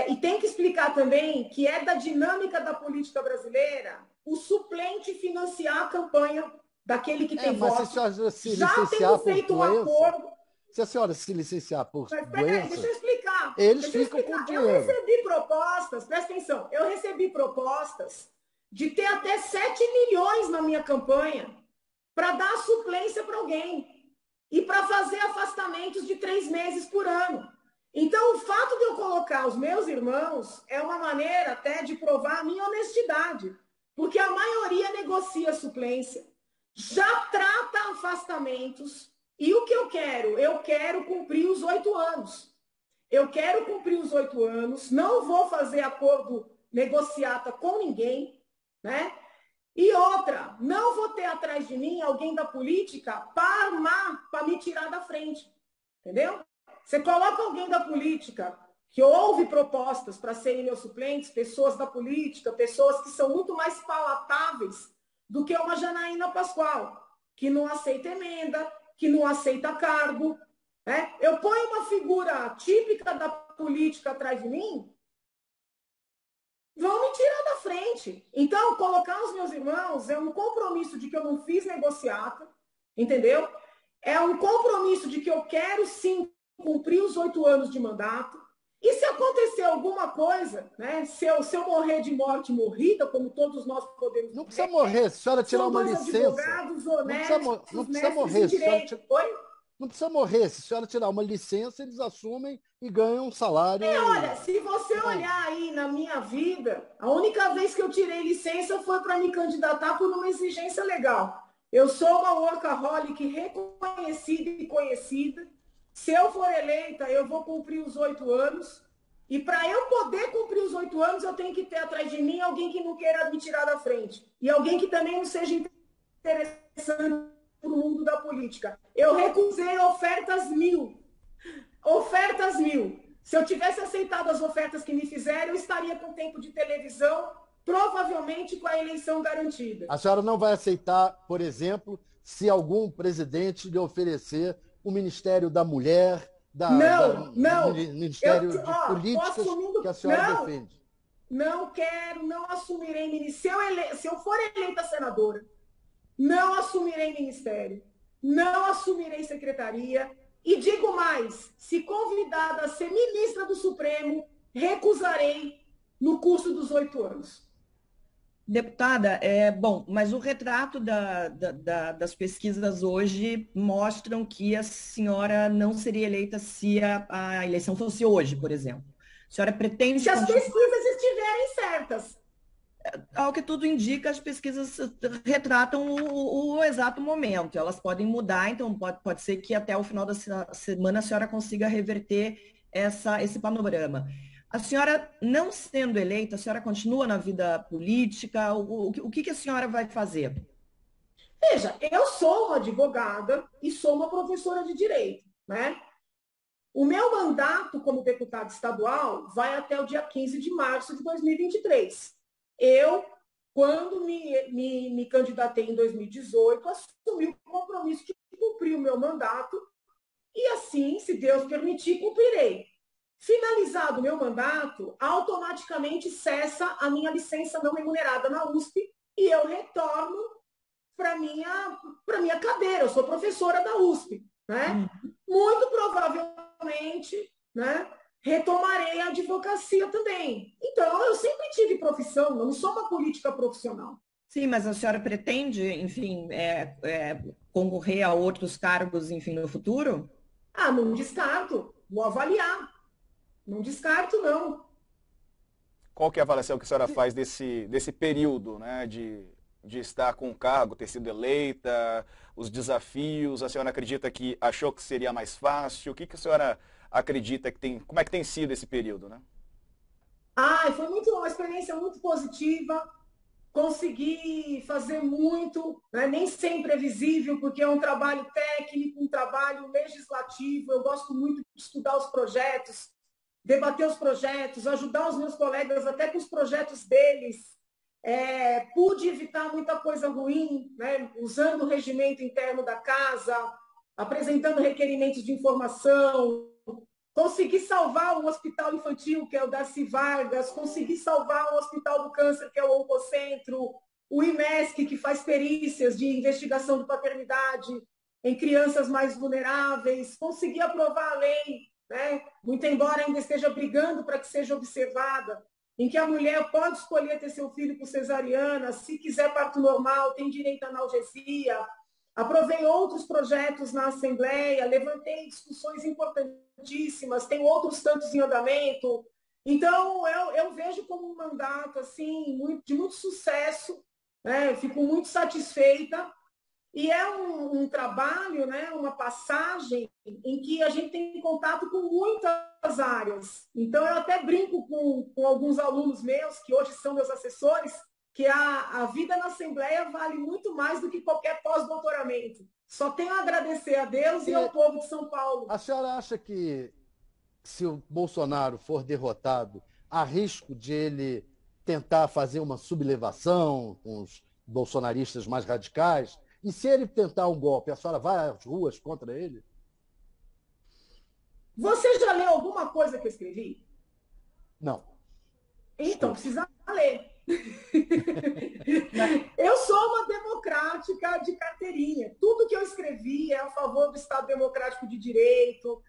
E tem que explicar também que é da dinâmica da política brasileira o suplente financiar a campanha daquele que tem voto. Mas se a senhora se já licenciar tendo feito por doença, um acordo... se a senhora se licenciar por doença... Deixa eu explicar. Eles ficam com dinheiro. Eu recebi propostas, presta atenção, eu recebi propostas de ter até 7 milhões na minha campanha para dar suplência para alguém e para fazer afastamentos de 3 meses por ano. Então, o fato de eu colocar os meus irmãos é uma maneira até de provar a minha honestidade, porque a maioria negocia suplência, já trata afastamentos, e o que eu quero? Eu quero cumprir os 8 anos. Eu quero cumprir os 8 anos, não vou fazer acordo negociata com ninguém, né? E outra, não vou ter atrás de mim alguém da política para armar, para me tirar da frente. Entendeu? Você coloca alguém da política que ouve propostas para serem meus suplentes, pessoas da política, pessoas que são muito mais palatáveis do que uma Janaína Pascoal, que não aceita emenda, que não aceita cargo. Né? Eu ponho uma figura típica da política atrás de mim, vão me tirar da frente. Então, colocar os meus irmãos é um compromisso de que eu não fiz negociata, entendeu? É um compromisso de que eu quero, sim, cumprir os 8 anos de mandato. E se acontecer alguma coisa, né? Se eu morrer de morte morrida, como todos nós podemos Não precisa morrer, se a senhora tirar são uma dois licença. advogados Não honestos, precisa mestres em morrer, se a senhora direito. Oi? não precisa morrer. Se a senhora tirar uma licença, eles assumem e ganham um salário. Olha, se você olhar aí na minha vida, a única vez que eu tirei licença foi para me candidatar por uma exigência legal. Eu sou uma workaholic reconhecida e conhecida. Se eu for eleita, eu vou cumprir os 8 anos. E para eu poder cumprir os 8 anos, eu tenho que ter atrás de mim alguém que não queira me tirar da frente. E alguém que também não seja interessante para o mundo da política. Eu recusei ofertas mil. Ofertas mil. Se eu tivesse aceitado as ofertas que me fizeram, eu estaria com tempo de televisão, provavelmente com a eleição garantida. A senhora não vai aceitar, por exemplo, se algum presidente lhe oferecer o Ministério da Mulher, Não. Ministério de Políticas que a senhora defende. Não quero, não assumirei ministério. Se eu for eleita senadora, não assumirei ministério, não assumirei secretaria. E digo mais, se convidada a ser ministra do Supremo, recusarei no curso dos 8 anos. Deputada, bom, mas o retrato das pesquisas hoje mostram que a senhora não seria eleita se a eleição fosse hoje, por exemplo. A senhora pretende... Se as pesquisas estiverem certas. Ao que tudo indica, as pesquisas retratam o exato momento. Elas podem mudar, então pode ser que até o final da semana a senhora consiga reverter esse panorama. A senhora, não sendo eleita, a senhora continua na vida política? O que a senhora vai fazer? Veja, eu sou uma advogada e sou uma professora de direito, né? O meu mandato como deputada estadual vai até o dia 15 de março de 2023. Eu, quando me candidatei em 2018, assumi o compromisso de cumprir o meu mandato e assim, se Deus permitir, cumprirei. Finalizado o meu mandato, automaticamente cessa a minha licença não remunerada na USP e eu retorno para minha cadeira. Eu sou professora da USP, né? Muito provavelmente, né, retomarei a advocacia também. Então, eu sempre tive profissão, não sou uma política profissional. Sim, mas a senhora pretende, enfim, concorrer a outros cargos, enfim, no futuro? Não descarto, vou avaliar. Não descarto, não. Qual que é a avaliação que a senhora faz desse período, né, de estar com o cargo, ter sido eleita, os desafios? A senhora acredita que achou que seria mais fácil? O que a senhora acredita que tem, como é que tem sido esse período, né? Foi uma experiência muito positiva. Consegui fazer muito, né? Nem sempre é visível, porque é um trabalho técnico, um trabalho legislativo. Eu gosto muito de estudar os projetos, debater os projetos, ajudar os meus colegas até com os projetos deles. Pude evitar muita coisa ruim, né? Usando o regimento interno da casa, apresentando requerimentos de informação. Consegui salvar um hospital infantil, que é o Darcy Vargas, consegui salvar um hospital do câncer, que é o Oncocentro, o IMESC, que faz perícias de investigação de paternidade em crianças mais vulneráveis, consegui aprovar a lei, né? Muito embora ainda esteja brigando para que seja observada, em que a mulher pode escolher ter seu filho por cesariana, se quiser parto normal, tem direito à analgesia. Aprovei outros projetos na Assembleia, levantei discussões importantíssimas, tem outros tantos em andamento. Então, eu vejo como um mandato assim, de muito sucesso, né? Eu fico muito satisfeita. E é um trabalho, né? Uma passagem em que a gente tem contato com muitas áreas. Então, eu até brinco com alguns alunos meus, que hoje são meus assessores, que a vida na Assembleia vale muito mais do que qualquer pós-doutoramento. Só tenho a agradecer a Deus e ao povo de São Paulo. A senhora acha que, se o Bolsonaro for derrotado, há risco de ele tentar fazer uma sublevação com os bolsonaristas mais radicais? E se ele tentar um golpe, a senhora vai às ruas contra ele? Você já leu alguma coisa que eu escrevi? Não. Então, precisa ler. Eu sou uma democrática de carteirinha. Tudo que eu escrevi é a favor do Estado Democrático de Direito,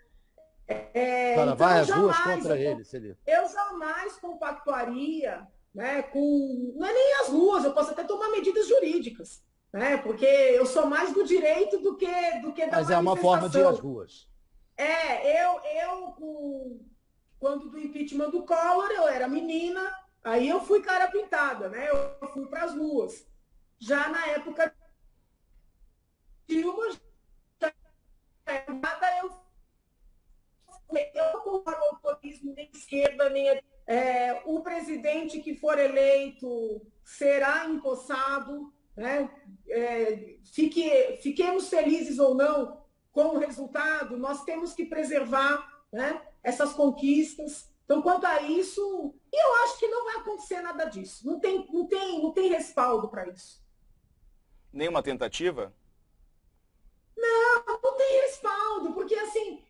Agora Então, vai às ruas contra ele, Celina. eu jamais compactuaria, né, com. Não é nem as ruas, eu posso até tomar medidas jurídicas, né, porque eu sou mais do direito do que da Mas é uma forma de ir às manifestação. ruas. Quando do impeachment do Collor, eu era menina, aí eu fui cara pintada, né? Eu fui para as ruas. Já na época de Dilma, eu não comparo o autorismo nem esquerda, nem o presidente que for eleito será empossado, né? Fiquemos felizes ou não com o resultado, nós temos que preservar, né, essas conquistas. Então, quanto a isso, eu acho que não vai acontecer nada disso. Não tem respaldo para isso. Nenhuma tentativa? Não tem respaldo, porque assim,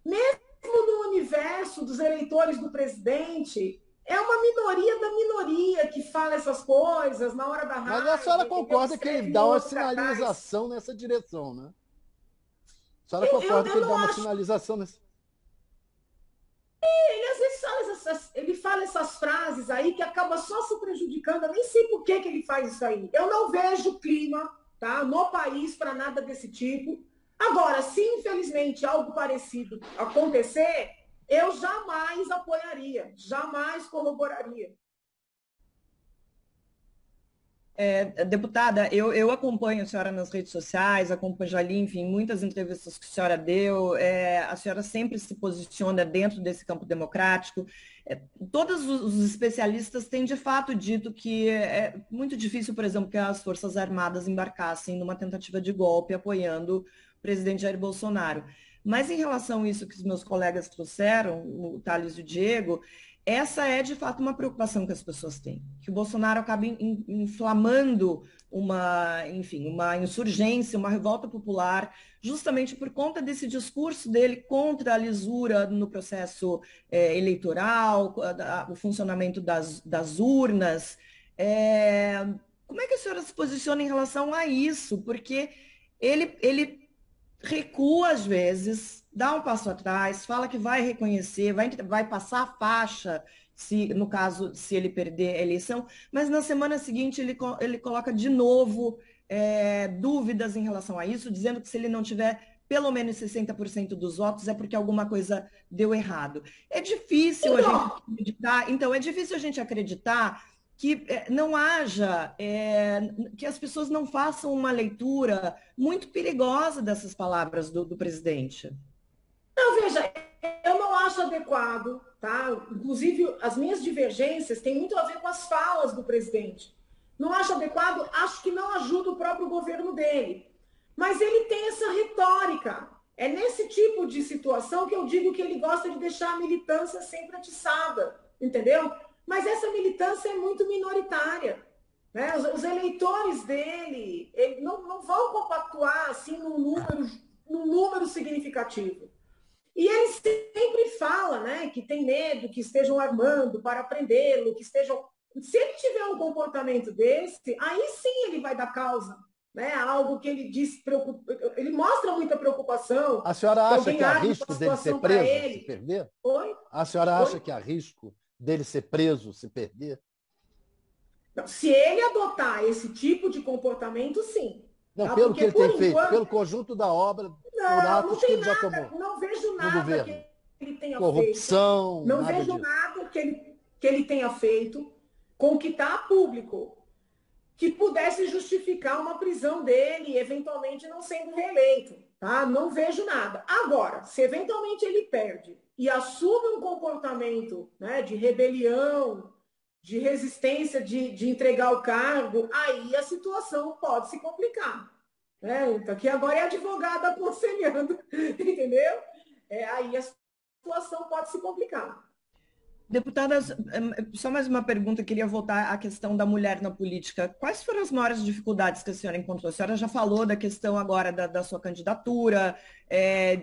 mesmo no universo dos eleitores do presidente, é uma minoria da minoria que fala essas coisas na hora da raiva. Mas a senhora concorda que ele dá uma cartaz. sinalização nessa direção, né? A senhora concorda que ele dá uma sinalização nessa... Ele às vezes ele fala essas frases aí que acaba só se prejudicando. Eu nem sei por que ele faz isso aí. Eu não vejo clima, tá, no país para nada desse tipo. Agora, se infelizmente algo parecido acontecer, eu jamais apoiaria, jamais corroboraria. Deputada, eu acompanho a senhora nas redes sociais, acompanho já li, enfim, muitas entrevistas que a senhora deu, a senhora sempre se posiciona dentro desse campo democrático. Todos os especialistas têm de fato dito que é muito difícil, por exemplo, que as Forças Armadas embarcassem numa tentativa de golpe apoiando o presidente Jair Bolsonaro. Mas em relação a isso que os meus colegas trouxeram, o Thales e o Diego, essa é, de fato, uma preocupação que as pessoas têm, que o Bolsonaro acabe inflamando uma insurgência, uma revolta popular, justamente por conta desse discurso dele contra a lisura no processo eleitoral, o funcionamento das urnas. Como é que a senhora se posiciona em relação a isso? Porque ele recua às vezes, dá um passo atrás, fala que vai reconhecer, vai passar a faixa, no caso, se ele perder a eleição, mas na semana seguinte ele coloca de novo dúvidas em relação a isso, dizendo que se ele não tiver pelo menos 60% dos votos é porque alguma coisa deu errado. É difícil a gente acreditar, então é difícil a gente acreditar que não haja, que as pessoas não façam uma leitura muito perigosa dessas palavras do presidente. Não, veja, eu não acho adequado, tá? Inclusive, as minhas divergências têm muito a ver com as falas do presidente. Não acho adequado, acho que não ajuda o próprio governo dele. Mas ele tem essa retórica. É nesse tipo de situação que eu digo que ele gosta de deixar a militância sempre atiçada, entendeu? Mas essa militância é muito minoritária, né? Os eleitores dele não vão compactuar assim num número significativo. E ele sempre fala, né, que tem medo que estejam armando para prendê-lo, que estejam... Se ele tiver um comportamento desse, aí sim ele vai dar causa, né? Algo que ele diz, ele mostra muita preocupação. A senhora acha que há risco dele ser preso, se perder? Oi? A senhora acha que há risco dele ser preso, se perder? Não, se ele adotar esse tipo de comportamento, sim. Não, tá? pelo Porque, que ele tem feito, pelo conjunto da obra, por atos que ele já tomou. Não vejo nada que ele tenha corrupção, feito. Não vejo nada que ele tenha feito com o que está público que pudesse justificar uma prisão dele, eventualmente não sendo reeleito. Tá? Não vejo nada. Agora, se eventualmente ele perde e assume um comportamento, né, de rebelião, de resistência, de entregar o cargo, aí a situação pode se complicar. Né? Então, aqui agora é a advogada aconselhando, entendeu? Aí a situação pode se complicar. Deputada, só mais uma pergunta, queria voltar à questão da mulher na política. Quais foram as maiores dificuldades que a senhora encontrou? A senhora já falou da questão agora da sua candidatura,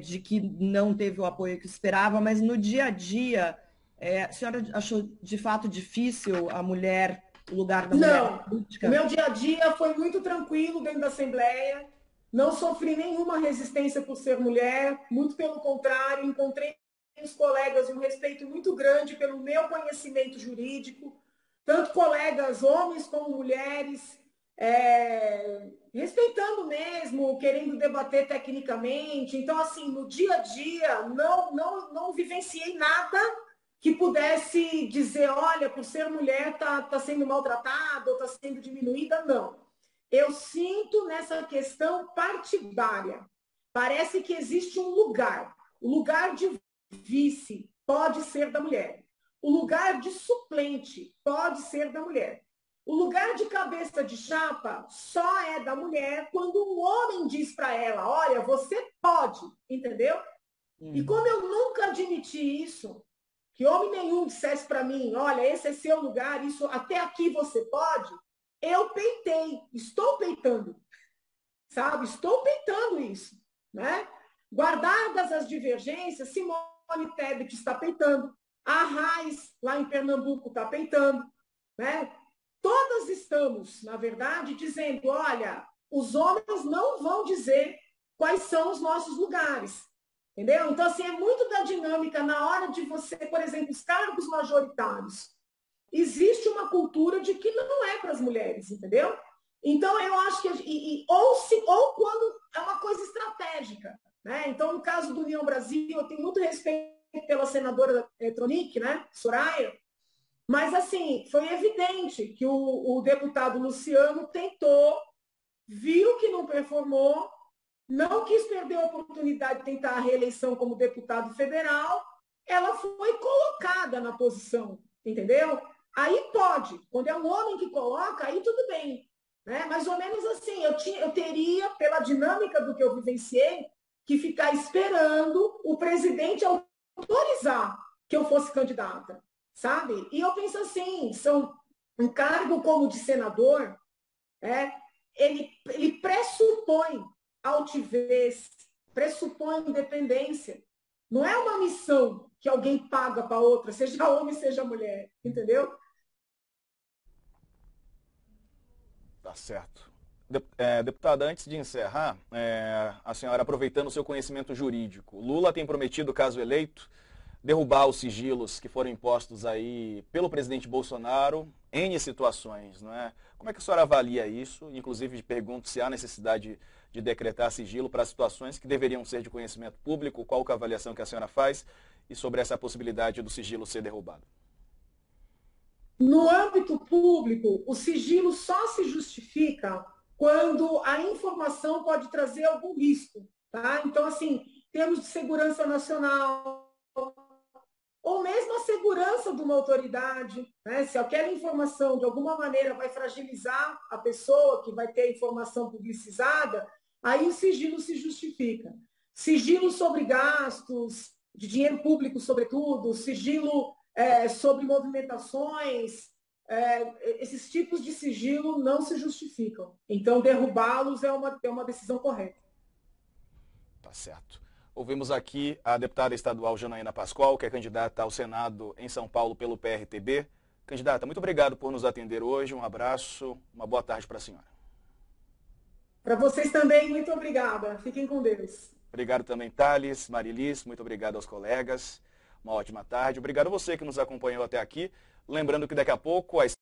de que não teve o apoio que esperava, mas no dia a dia, a senhora achou de fato difícil a mulher, o lugar da mulher na política? Não, o meu dia a dia foi muito tranquilo dentro da Assembleia, não sofri nenhuma resistência por ser mulher, muito pelo contrário, encontrei os colegas um respeito muito grande pelo meu conhecimento jurídico, tanto colegas homens como mulheres, respeitando mesmo, querendo debater tecnicamente. Então, assim, no dia a dia, não vivenciei nada que pudesse dizer, olha, por ser mulher tá sendo maltratada ou está sendo diminuída, não. Eu sinto nessa questão partidária. Parece que existe um lugar. O lugar de vice pode ser da mulher. O lugar de suplente pode ser da mulher. O lugar de cabeça de chapa só é da mulher quando um homem diz para ela, olha, você pode, entendeu? E como eu nunca admiti isso, que homem nenhum dissesse para mim, olha, esse é seu lugar, isso até aqui você pode, eu peitei, estou peitando, sabe? Estou peitando isso, né? Guardadas as divergências, Simone Tebet está peitando, a Raiz, lá em Pernambuco, está peitando, né? Todas estamos, na verdade, dizendo, olha, os homens não vão dizer quais são os nossos lugares, entendeu? Então, assim, é muito da dinâmica na hora de você, por exemplo, os cargos majoritários. Existe uma cultura de que não é para as mulheres, entendeu? Então, eu acho que... ou quando é uma coisa estratégica, né? Então, no caso do União Brasil, eu tenho muito respeito pela senadora Tronic, né? Soraya, mas, assim, foi evidente que o deputado Luciano tentou, viu que não performou, não quis perder a oportunidade de tentar a reeleição como deputado federal, ela foi colocada na posição, entendeu? Aí pode, quando é um homem que coloca, aí tudo bem. Né? Mais ou menos assim, eu teria, pela dinâmica do que eu vivenciei, que ficar esperando o presidente autorizar que eu fosse candidata, sabe? E eu penso assim, um cargo como de senador, ele pressupõe altivez, pressupõe independência. Não é uma missão que alguém paga para outra, seja homem, seja mulher, entendeu? Tá certo. Deputada, antes de encerrar, a senhora, aproveitando o seu conhecimento jurídico, Lula tem prometido, caso eleito, derrubar os sigilos que foram impostos aí pelo presidente Bolsonaro em N situações, não é? Como é que a senhora avalia isso? Inclusive, pergunto se há necessidade de decretar sigilo para situações que deveriam ser de conhecimento público, qual que é a avaliação que a senhora faz e sobre essa possibilidade do sigilo ser derrubado? No âmbito público, o sigilo só se justifica quando a informação pode trazer algum risco, tá? Então, assim, termos de segurança nacional, ou mesmo a segurança de uma autoridade, né? Se aquela informação, de alguma maneira, vai fragilizar a pessoa que vai ter a informação publicizada, aí o sigilo se justifica. Sigilo sobre gastos, de dinheiro público, sobretudo, sigilo sobre movimentações, esses tipos de sigilo não se justificam. Então, derrubá-los é uma decisão correta. Tá certo. Ouvimos aqui a deputada estadual Janaína Pascoal, que é candidata ao Senado em São Paulo pelo PRTB. Candidata, muito obrigado por nos atender hoje. Um abraço, uma boa tarde para a senhora. Para vocês também, muito obrigada. Fiquem com Deus. Obrigado também, Thales, Marilis, muito obrigado aos colegas. Uma ótima tarde. Obrigado a você que nos acompanhou até aqui. Lembrando que daqui a pouco, às